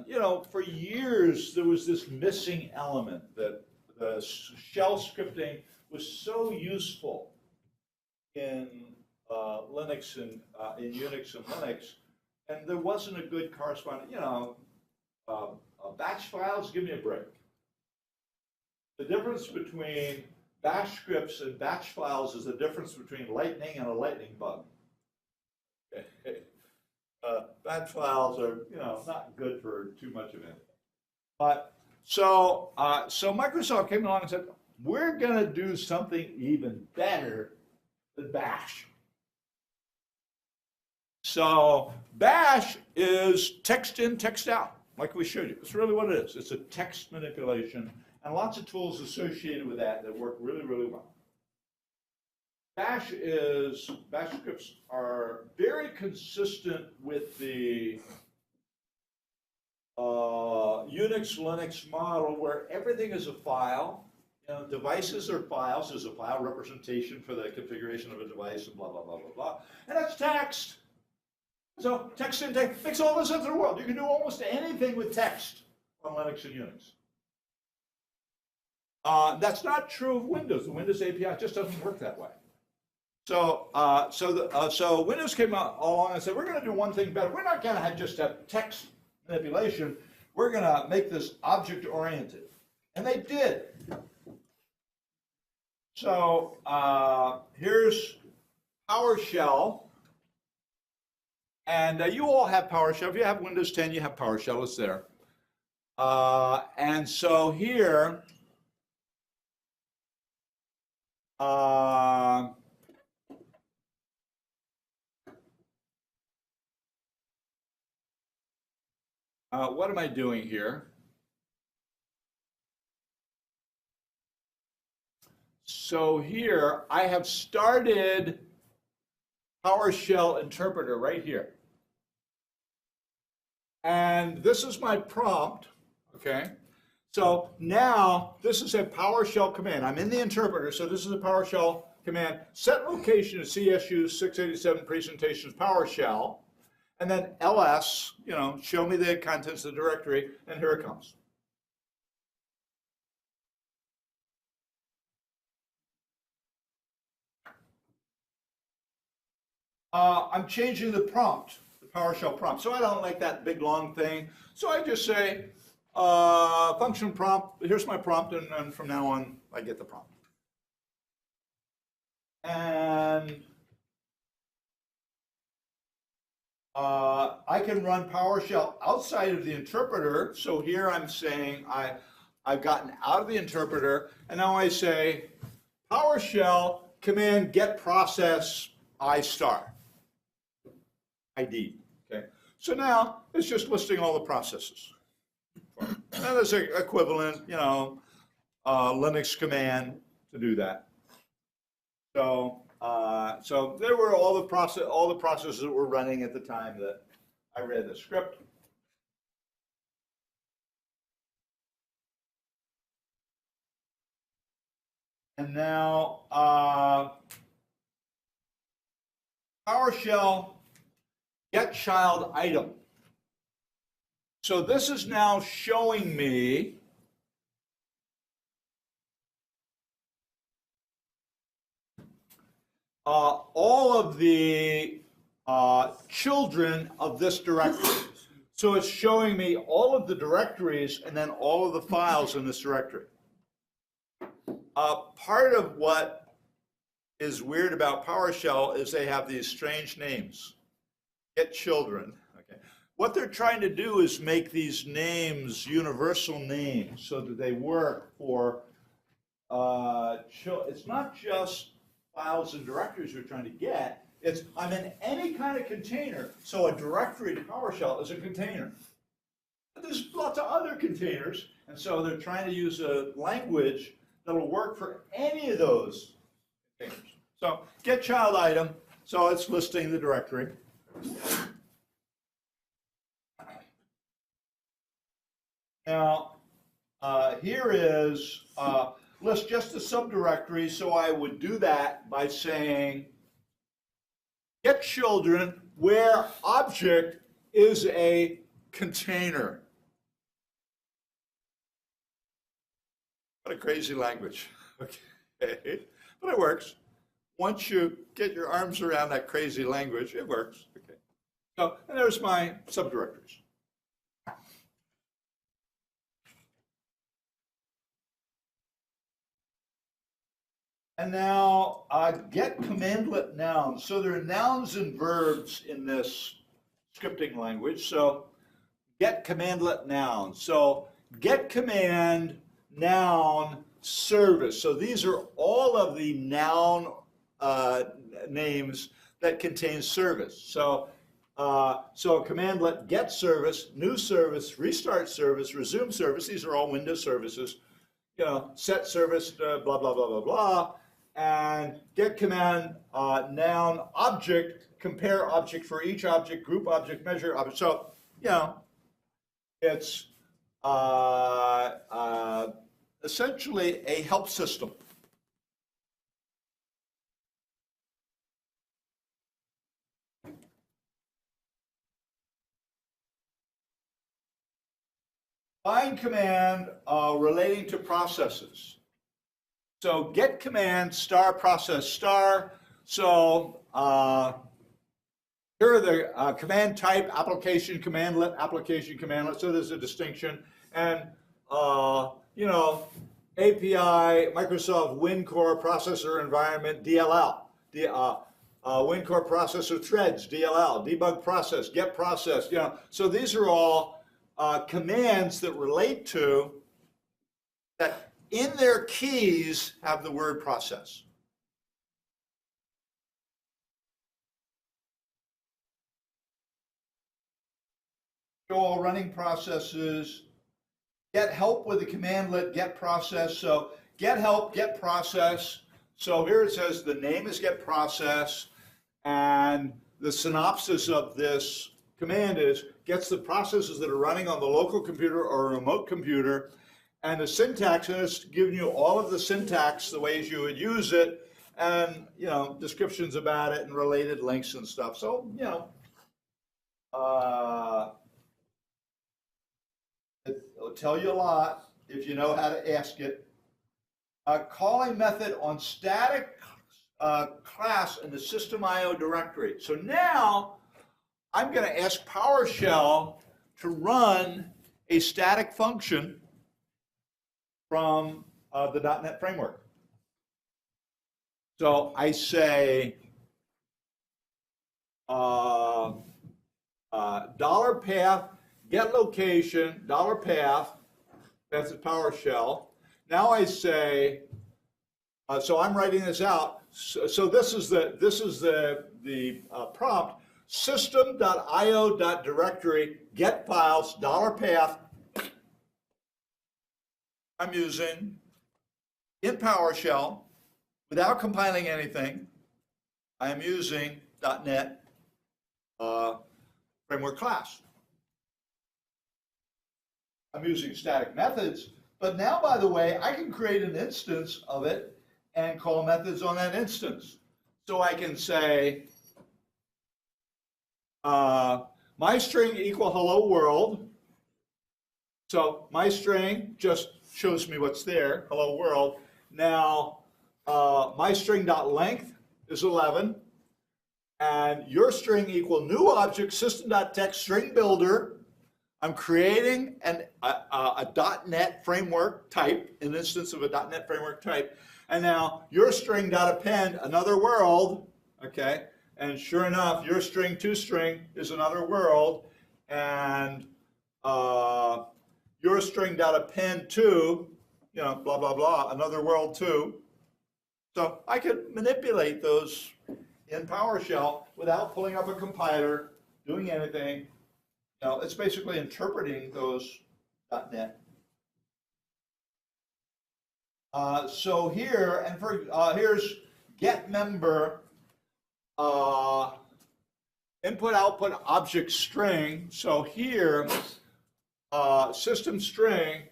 you know, for years there was this missing element that the shell scripting was so useful in Linux and in Unix and Linux, and there wasn't a good corresponding. You know, batch files. Give me a break. The difference between bash scripts and batch files is the difference between lightning and a lightning bug. Okay. Batch files are, you know, not good for too much of anything. But so Microsoft came along and said, we're going to do something even better than Bash. So Bash is text in, text out, like we showed you. It's really what it is. It's a text manipulation, and lots of tools associated with that work really, really well. Bash scripts are very consistent with the Unix Linux model where everything is a file. You know, devices are files. There's a file representation for the configuration of a device and blah, blah, blah, blah, blah. And that's text. So text in text makes all the sense in the world. You can do almost anything with text on Linux and Unix. That's not true of Windows. The Windows API just doesn't work that way. So, so Windows came along and said, we're going to do one thing better. We're not going to just have text manipulation. We're going to make this object-oriented. And they did. So here's PowerShell. And you all have PowerShell. If you have Windows 10, you have PowerShell. It's there. And so here, what am I doing here? So here I have started PowerShell interpreter right here. And this is my prompt, okay? So now this is a PowerShell command. I'm in the interpreter, so this is a PowerShell command. Set location to CSU 687 presentations PowerShell. And then ls, show me the contents of the directory, and here it comes. I'm changing the prompt, the PowerShell prompt. So I don't like that big long thing. So I just say function prompt, here's my prompt, and from now on I get the prompt. And I can run PowerShell outside of the interpreter. So here I'm saying I've gotten out of the interpreter, and now I say PowerShell command get process I star. ID. Okay. So now it's just listing all the processes. And there's an equivalent, Linux command to do that. So so there were all the processes that were running at the time that I read the script. And now PowerShell get child item. So this is now showing me all of the children of this directory. So it's showing me all of the directories and then all of the files in this directory. Part of what is weird about PowerShell is they have these strange names. Get children. Okay. What they're trying to do is make these names universal names so that they work for it's not just files and directories we're trying to get. It's I'm in any kind of container. So a directory to PowerShell is a container. But there's lots of other containers, and so they're trying to use a language that'll work for any of those containers. So get child item. So it's listing the directory. Now, here is list just a subdirectory, so I would do that by saying get children where object is a container. What a crazy language. Okay, but it works. Once you get your arms around that crazy language, it works. Okay. So, and there's my subdirectories. And now get commandlet nouns. So there are nouns and verbs in this scripting language. So get commandlet nouns. So get command, noun, service. So these are all of the noun names that contain service. So so a commandlet get service, new service, restart service, resume service. These are all Windows services. Set service, blah, blah, blah, blah, blah. And get command, noun, object, compare object for each object, group object, measure object. So, it's essentially a help system. Find command relating to processes. So get command star process star. So here are the command type application commandlet application commandlet. So there's a distinction. And API Microsoft WinCore processor environment DLL. WinCore processor threads DLL. Debug process get process. So these are all commands that relate to, that in their keys have the word process. Show all running processes. Get help with the commandlet get process. So get help, get process. So here it says the name is get process, and the synopsis of this command is gets the processes that are running on the local computer or a remote computer, and the syntax is giving you all of the syntax, the ways you would use it, and descriptions about it and related links and stuff. So it'll tell you a lot if you know how to ask it. Call a method on static class in the system.io directory. So now I'm going to ask PowerShell to run a static function from the .NET Framework. So I say $path, get location, $path, that's a PowerShell. Now I say, so I'm writing this out. So this is the prompt, system.io.directory, get files, $path. I'm using in PowerShell, without compiling anything, I'm using .NET Framework class. I'm using static methods, but now, by the way, I can create an instance of it and call methods on that instance. So I can say, my string equal hello world. So my string just shows me what's there, hello world. Now, my string.length is 11, and your string equal new object system.text string builder. I'm creating a .NET framework type, an instance of a .NET framework type, and now your string.append another world, okay? And sure enough, your string toString is another world, and your string.append to, blah, blah, blah, another world too. So I could manipulate those in PowerShell without pulling up a compiler, doing anything. It's basically interpreting those .NET. So here, and here's get member input output object string. So here, system string,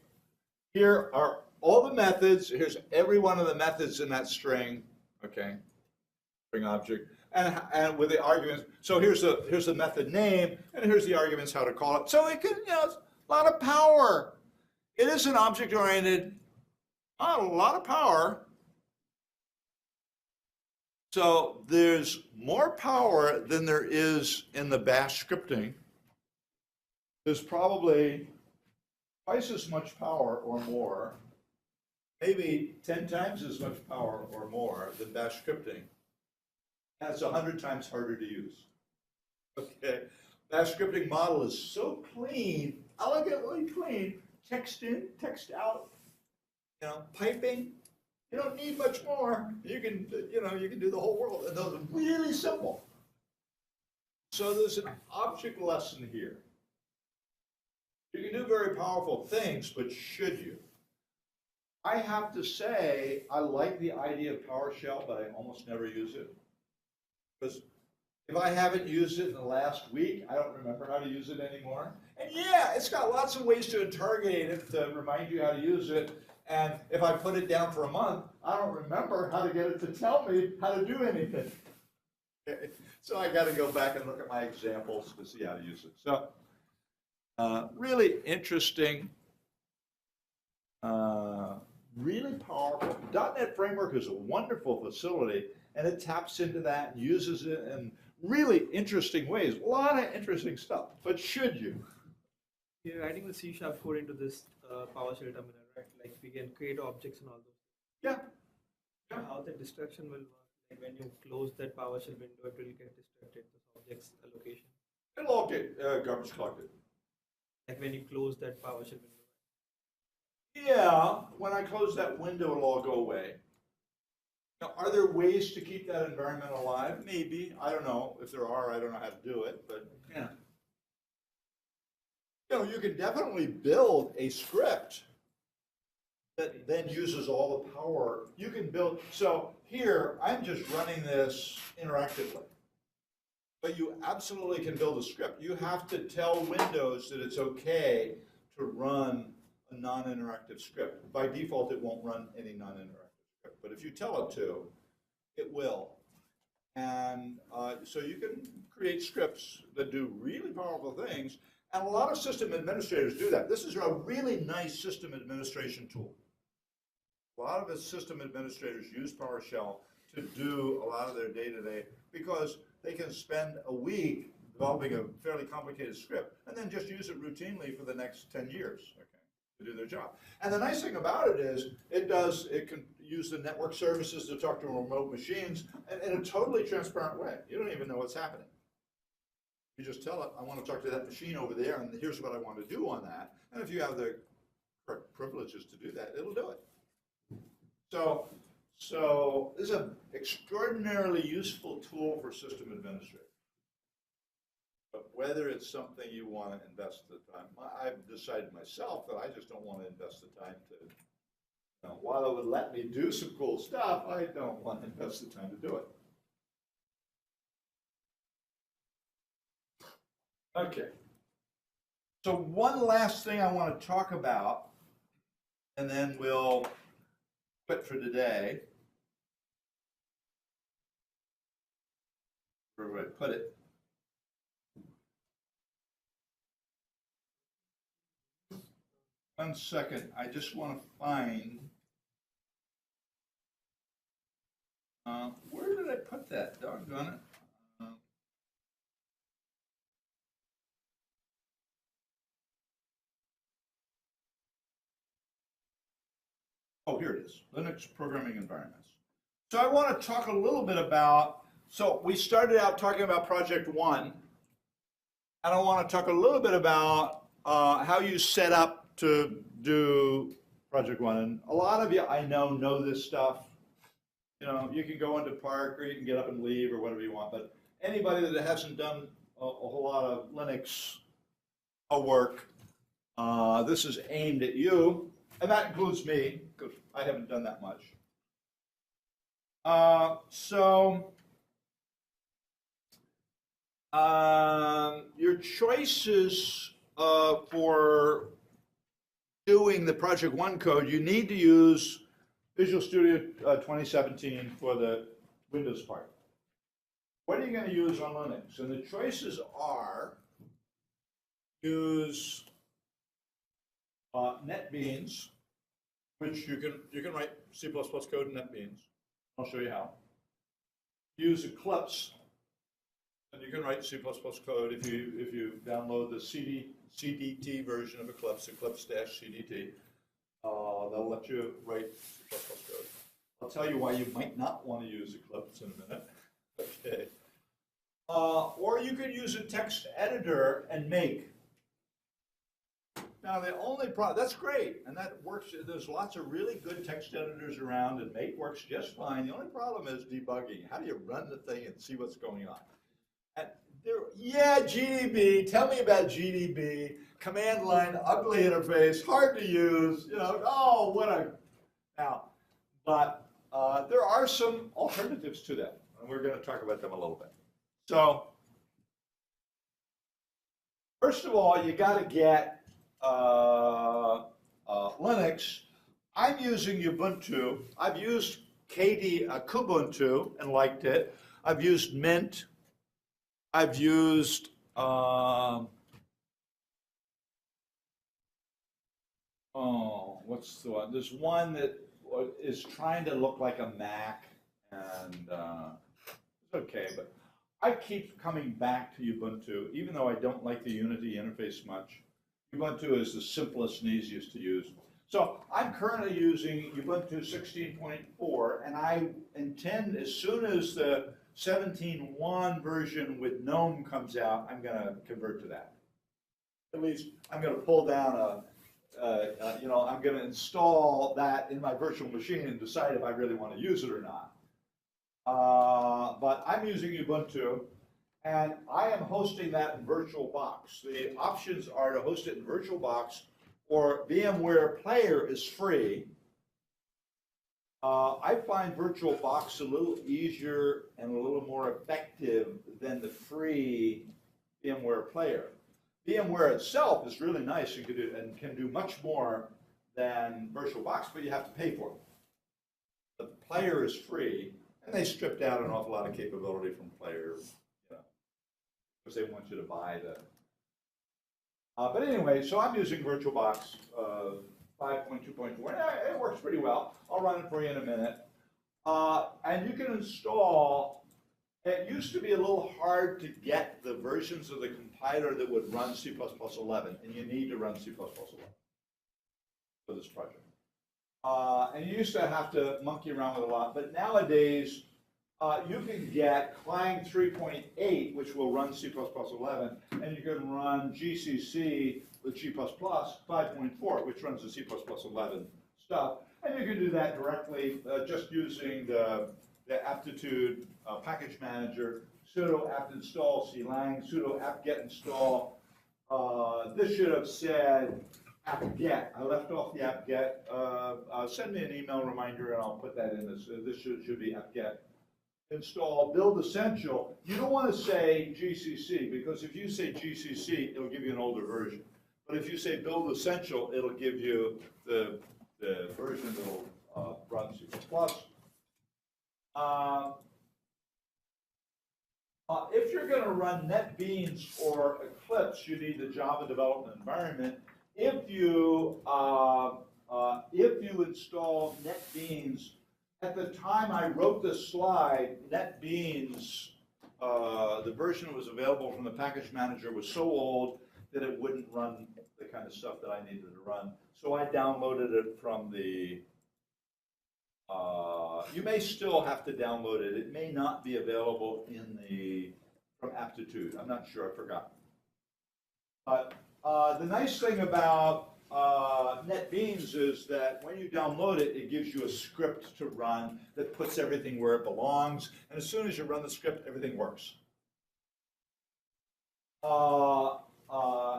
here are all the methods. Here's every one of the methods in that string, okay, string object. And with the arguments, so here's the method name, and here's the arguments how to call it. So it can, it's a lot of power. It is an object-oriented, a lot of power. So there's more power than there is in the bash scripting. There's probably twice as much power or more, maybe 10 times as much power or more than bash scripting. That's 100 times harder to use. Okay, bash scripting model is so clean, elegantly clean. Text in, text out. Piping. You don't need much more. You can, you can do the whole world, and those are really simple. So there's an object lesson here. You can do very powerful things, but should you? I have to say, I like the idea of PowerShell, but I almost never use it. Because if I haven't used it in the last week, I don't remember how to use it anymore. And yeah, it's got lots of ways to interrogate it to remind you how to use it. And if I put it down for a month, I don't remember how to get it to tell me how to do anything. Okay. So I got to go back and look at my examples to see how to use it. So really interesting, really powerful. .NET Framework is a wonderful facility. And it taps into that and uses it in really interesting ways. A lot of interesting stuff. But should you? You're writing the C# code into this PowerShell terminal, right? Like we can create objects and all those. Yeah. How the destruction will work? Like when you close that PowerShell window, it will get destructed. Those objects allocation. It'll all get garbage collected. Like when you close that PowerShell window. Yeah, when I close that window, it'll all go away. Now, are there ways to keep that environment alive? Maybe. I don't know. If there are, I don't know how to do it, but yeah. You know, you can definitely build a script that then uses all the power. You can build, so here, I'm just running this interactively. But you absolutely can build a script. You have to tell Windows that it's okay to run a non-interactive script. By default, it won't run any non-interactive script. But if you tell it to, it will. And so you can create scripts that do really powerful things. And a lot of system administrators do that. This is a really nice system administration tool. A lot of the system administrators use PowerShell to do a lot of their day-to-day because they can spend a week developing a fairly complicated script and then just use it routinely for the next 10 years, okay, to do their job. And the nice thing about it is it can use the network services to talk to remote machines in a totally transparent way. You don't even know what's happening. You just tell it, I want to talk to that machine over there, and here's what I want to do on that. And if you have the correct privileges to do that, it'll do it. So this is an extraordinarily useful tool for system administrators. But whether it's something you want to invest the time, I've decided myself that I just don't want to invest the time to, you know, while it would let me do some cool stuff, I don't want to invest the time to do it. Okay. So one last thing I want to talk about, and then we'll quit for today. Where would I put it? One second, I just want to find, where did I put that? Doggone it. Oh, here it is, Linux programming environments. So I want to talk a little bit about, so we started out talking about Project One, and I want to talk a little bit about how you set up to do Project One. And a lot of you I know this stuff. You know, you can go into Park or you can get up and leave or whatever you want, but anybody that hasn't done a whole lot of Linux work, this is aimed at you. And that includes me, because I haven't done that much. Your choices for doing the Project One code, you need to use Visual Studio 2017 for the Windows part. What are you going to use on Linux? And the choices are use NetBeans, which you can write C++ code in NetBeans. I'll show you how. Use Eclipse, and you can write C++ code if you download the CDT version of Eclipse, Eclipse-CDT. They'll let you write C++ code. I'll tell you why you might not want to use Eclipse in a minute. Okay. Or you could use a text editor and make. Now the only problem, that's great, and that works, there's lots of really good text editors around, and Make works just fine. The only problem is debugging. How do you run the thing and see what's going on? And yeah, GDB, tell me about GDB, command line, ugly interface, hard to use, you know, oh, what a, now, but there are some alternatives to that, and we're going to talk about them a little bit. So, first of all, you got to get Linux. I'm using Ubuntu. I've used Kubuntu and liked it. I've used Mint. I've used what's the one? There's one that is trying to look like a Mac, and it's okay, but I keep coming back to Ubuntu, even though I don't like the Unity interface much. Ubuntu is the simplest and easiest to use. So I'm currently using Ubuntu 16.4, and I intend, as soon as the 17.1 version with GNOME comes out, I'm going to convert to that. at least I'm going to pull down I'm going to install that in my virtual machine and decide if I really want to use it or not. But I'm using Ubuntu, and I am hosting that in VirtualBox. The options are to host it in VirtualBox, or VMware Player is free. I find VirtualBox a little easier and a little more effective than the free VMware Player. VMware itself is really nice and can do much more than VirtualBox, but you have to pay for it. The Player is free, and they stripped out an awful lot of capability from Player, because they want you to buy the. But anyway, so I'm using VirtualBox 5.2.4. It works pretty well. I'll run it for you in a minute. And you can install. It used to be a little hard to get the versions of the compiler that would run C++ 11, and you need to run C++ 11 for this project. And you used to have to monkey around with a lot, but nowadays you can get Clang 3.8, which will run C++ 11, and you can run GCC with G++ 5.4, which runs the C++ 11 stuff, and you can do that directly just using the aptitude package manager, sudo apt install clang, sudo apt-get install. This should have said apt-get. I left off the apt-get. Send me an email reminder and I'll put that in. This should be apt-get. Install build essential. You don't want to say GCC, because if you say GCC, it'll give you an older version. But if you say build essential, it'll give you the version that'll run C++. If you're going to run NetBeans or Eclipse, you need the Java development environment. If you install NetBeans, at the time I wrote this slide, NetBeans, the version that was available from the package manager was so old that it wouldn't run the kind of stuff that I needed to run. So I downloaded it from the. You may still have to download it. It may not be available from Aptitude. I'm not sure. I forgot. But the nice thing about NetBeans is that when you download it, it gives you a script to run that puts everything where it belongs. And as soon as you run the script, everything works.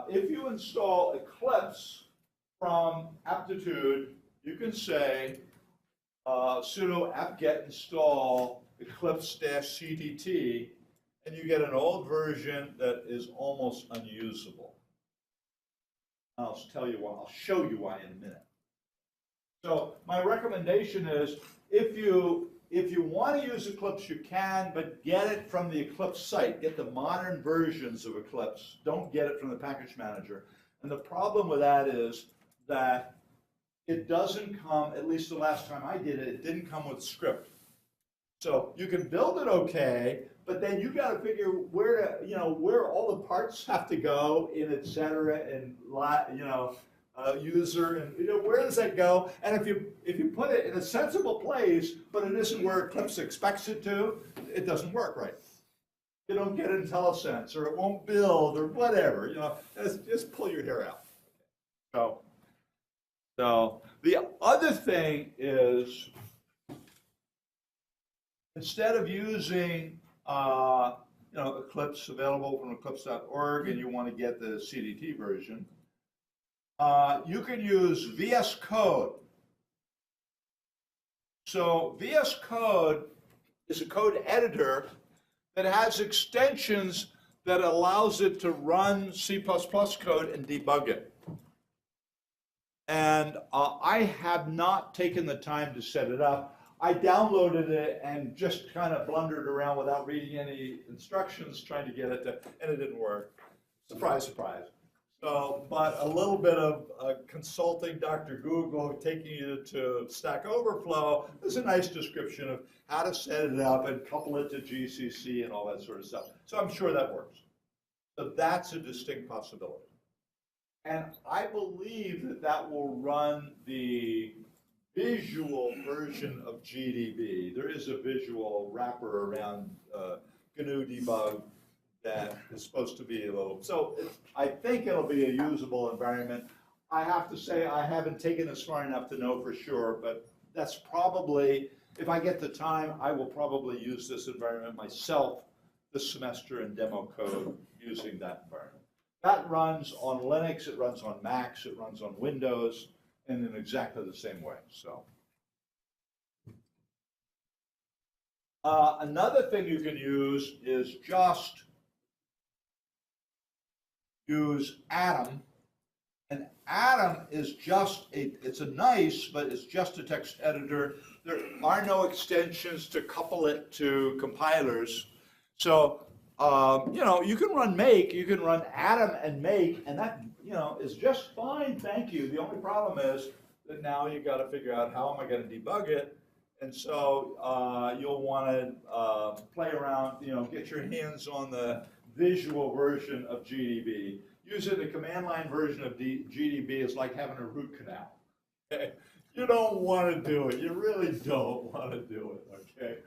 If you install Eclipse from Aptitude, you can say sudo apt-get install eclipse-cdt, and you get an old version that is almost unusable. I'll tell you why. I'll show you why in a minute. So my recommendation is, if you want to use Eclipse, you can, but get it from the Eclipse site. Get the modern versions of Eclipse. Don't get it from the package manager. And the problem with that is that it doesn't come, at least the last time I did it, it didn't come with script. So you can build it okay, but then you got to figure where where all the parts have to go in, et cetera, and user, and where does that go? And if you put it in a sensible place, but it isn't where Eclipse expects it to, it doesn't work right. You don't get IntelliSense, or it won't build, or whatever. Just pull your hair out. So the other thing is, instead of using Eclipse available from eclipse.org, and you want to get the CDT version, you can use VS Code. So VS Code is a code editor that has extensions that allows it to run C++ code and debug it. And I have not taken the time to set it up. I downloaded it and just kind of blundered around without reading any instructions, trying to get it to, and it didn't work. Surprise, surprise. So, but a little bit of consulting Dr. Google, taking you to Stack Overflow, is a nice description of how to set it up and couple it to GCC and all that sort of stuff. So I'm sure that works. So that's a distinct possibility. And I believe that that will run the visual version of GDB. There is a visual wrapper around GNU debug that is supposed to be a little, so I think it'll be a usable environment. I have to say, I haven't taken this far enough to know for sure, but that's probably, if I get the time, I will probably use this environment myself this semester in demo code using that environment. That runs on Linux, it runs on Macs, it runs on Windows, and in exactly the same way, so. Another thing you can use is just use Atom. And Atom is just it's a nice, but it's just a text editor. There are no extensions to couple it to compilers. So, you can run make, you can run Atom and make, and that, is just fine, thank you. The only problem is that now you've got to figure out how am I going to debug it. And so you'll want to play around, get your hands on the visual version of GDB. Using the command line version of GDB is like having a root canal. Okay? You don't want to do it. You really don't want to do it. Okay?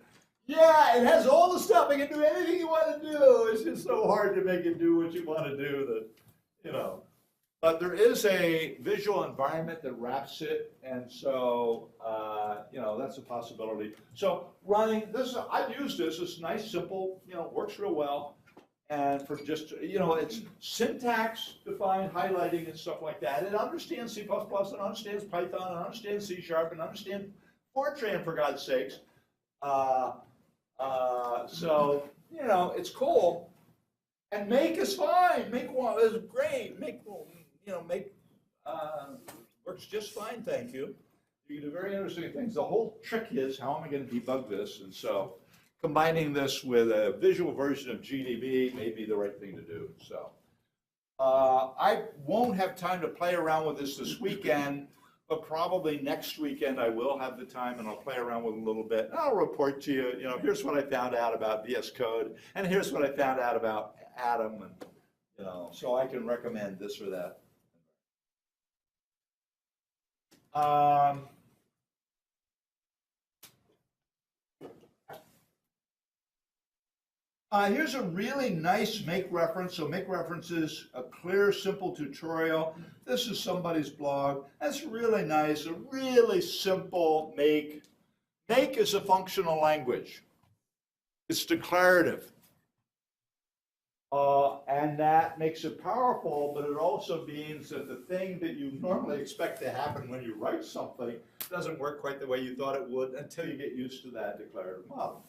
Yeah, it has all the stuff. It can do anything you want to do. It's just so hard to make it do what you want to do that, But there is a visual environment that wraps it, and so that's a possibility. So running this, I've used this. It's nice, simple. Works real well. And for just, it's syntax defined highlighting and stuff like that. It understands C++, and understands Python, and understands C#, and understands Fortran, for God's sakes. So, it's cool. And make is fine. Make is great. Make works just fine, thank you. You can do very interesting things. The whole trick is, how am I going to debug this? And so, combining this with a visual version of GDB may be the right thing to do. So I won't have time to play around with this weekend, but probably next weekend I will have the time and I'll play around with it a little bit. And I'll report to you, here's what I found out about VS Code, and here's what I found out about Atom, and so I can recommend this or that. Here's a really nice make reference. So make reference is a clear, simple tutorial. This is somebody's blog. That's really nice, a really simple make. Make is a functional language. It's declarative. And that makes it powerful, but it also means that the thing that you normally expect to happen when you write something doesn't work quite the way you thought it would until you get used to that declarative model.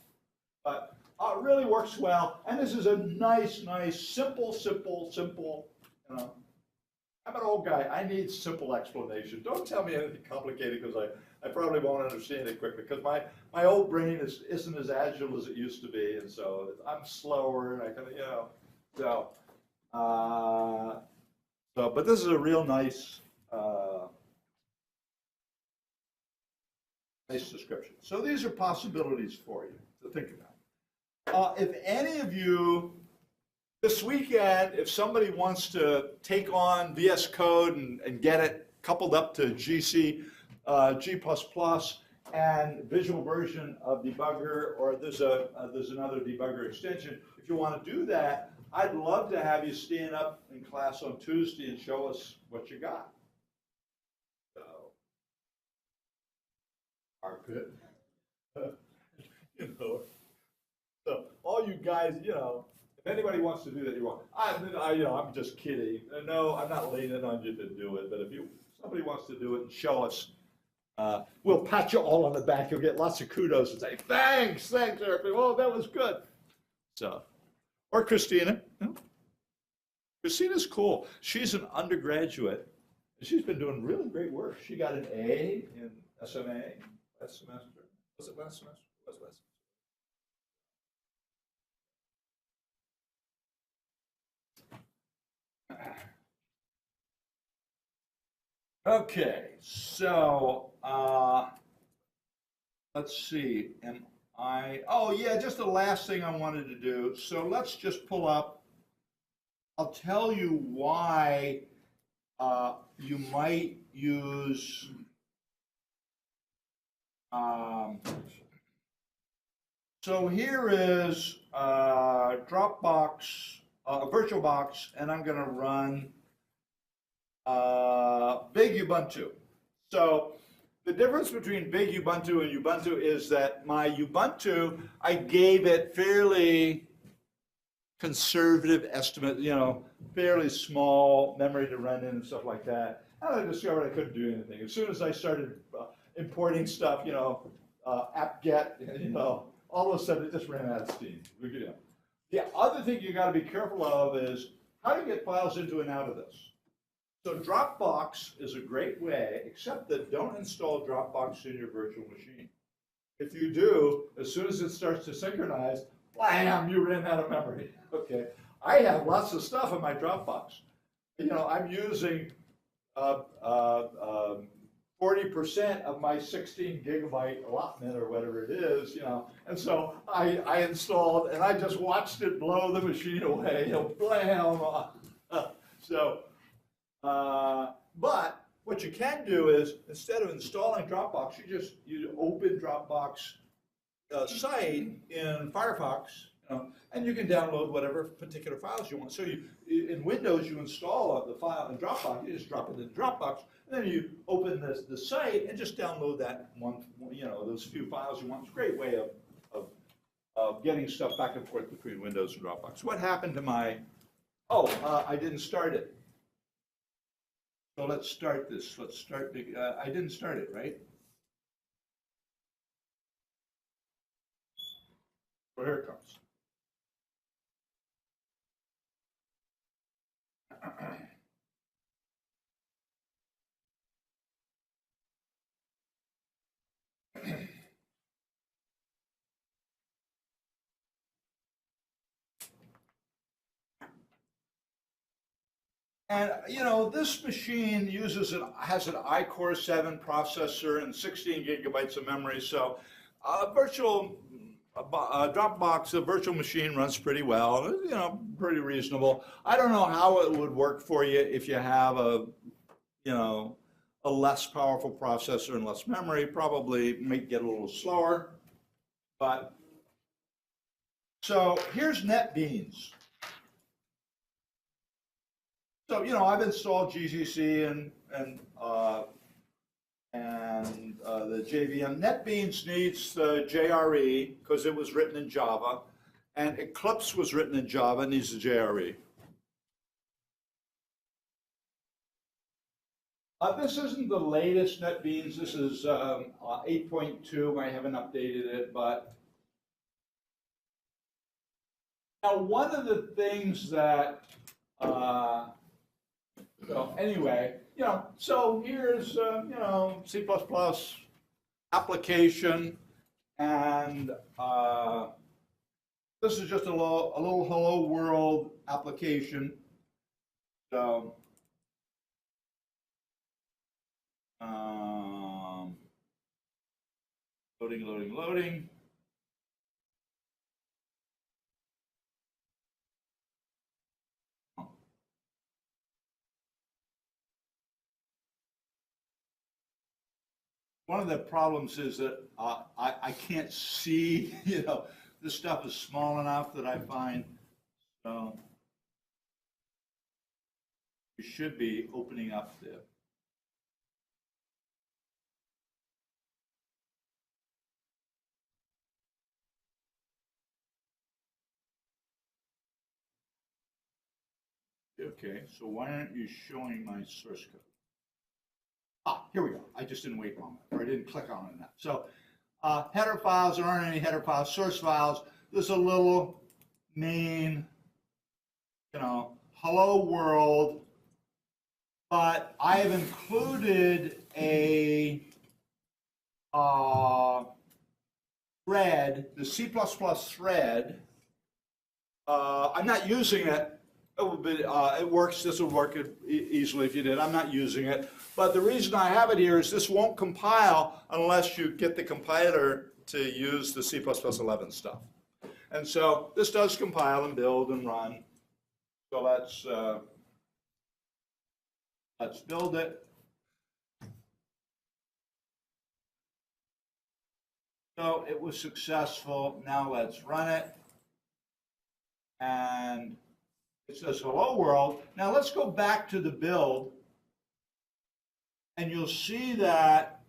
But it really works well, and this is a nice, simple. I'm an old guy. I need simple explanation. Don't tell me anything complicated because I probably won't understand it quickly because my old brain isn't as agile as it used to be, and so I'm slower, and I kind of but this is a real nice nice description. So these are possibilities for you to think about. If any of you, this weekend, if somebody wants to take on VS Code and get it coupled up to G++, and visual version of debugger, or there's another debugger extension, if you want to do that, I'd love to have you stand up in class on Tuesday and show us what you got. So, are good. So all you guys, if anybody wants to do that, you're welcome. I'm just kidding. No, I'm not leaning on you to do it, but if somebody wants to do it and show us, we'll pat you all on the back. You'll get lots of kudos and say, thanks, Eric. Oh, that was good. So, or Christina. Christina's cool. She's an undergraduate. She's been doing really great work. She got an A in SMA last semester. Was it last semester? It was last semester. Okay, so let's see. Oh yeah, just the last thing I wanted to do. So let's just pull up. I'll tell you why you might use so here is Dropbox a VirtualBox, and I'm going to run Big Ubuntu. So the difference between Big Ubuntu and Ubuntu is that my Ubuntu, I gave it fairly conservative estimate, fairly small memory to run in and stuff like that. And I discovered I couldn't do anything. As soon as I started importing stuff, apt-get, all of a sudden it just ran out of steam. The other thing you got to be careful of is how to get files into and out of this. So Dropbox is a great way, except that don't install Dropbox in your virtual machine. If you do, as soon as it starts to synchronize, blam, you ran out of memory. Okay, I have lots of stuff in my Dropbox. I'm using 40% of my 16 gigabyte allotment or whatever it is, and so I installed and I just watched it blow the machine away, blam. But what you can do is instead of installing Dropbox, you open Dropbox site in Firefox, and you can download whatever particular files you want. So in Windows, you install the file in Dropbox, you just drop it in Dropbox, and then you open the site and just download that those few files you want. It's a great way of getting stuff back and forth between Windows and Dropbox. What happened to my, I didn't start it. So let's start this. I didn't start it, right? So here it comes. And this machine has an iCore 7 processor and 16 gigabytes of memory. So Dropbox, the virtual machine runs pretty well, pretty reasonable. I don't know how it would work for you if you have a less powerful processor and less memory. Probably might get a little slower. But so here's NetBeans. So I've installed GCC and the JVM. NetBeans needs the JRE because it was written in Java, and Eclipse was written in Java, needs the JRE. This isn't the latest NetBeans. This is 8.2. I haven't updated it, but now one of the things that so anyway, so here's, C++ application, and this is just a little hello world application. So, loading. One of the problems is that I can't see, this stuff is small enough that I find, so you should be opening up the okay, so why aren't you showing my source code? Here we go. I just didn't wait long enough, or I didn't click on it enough. So header files, there aren't any header files, source files. There's a little main, hello world, but I have included a thread, the C++ thread. I'm not using it. It works. This would work easily if you did. I'm not using it. But the reason I have it here is this won't compile unless you get the compiler to use the C++ 11 stuff. And so this does compile and build and run. So let's build it. So it was successful. Now let's run it. And It says hello world. Now let's go back to the build. And you'll see that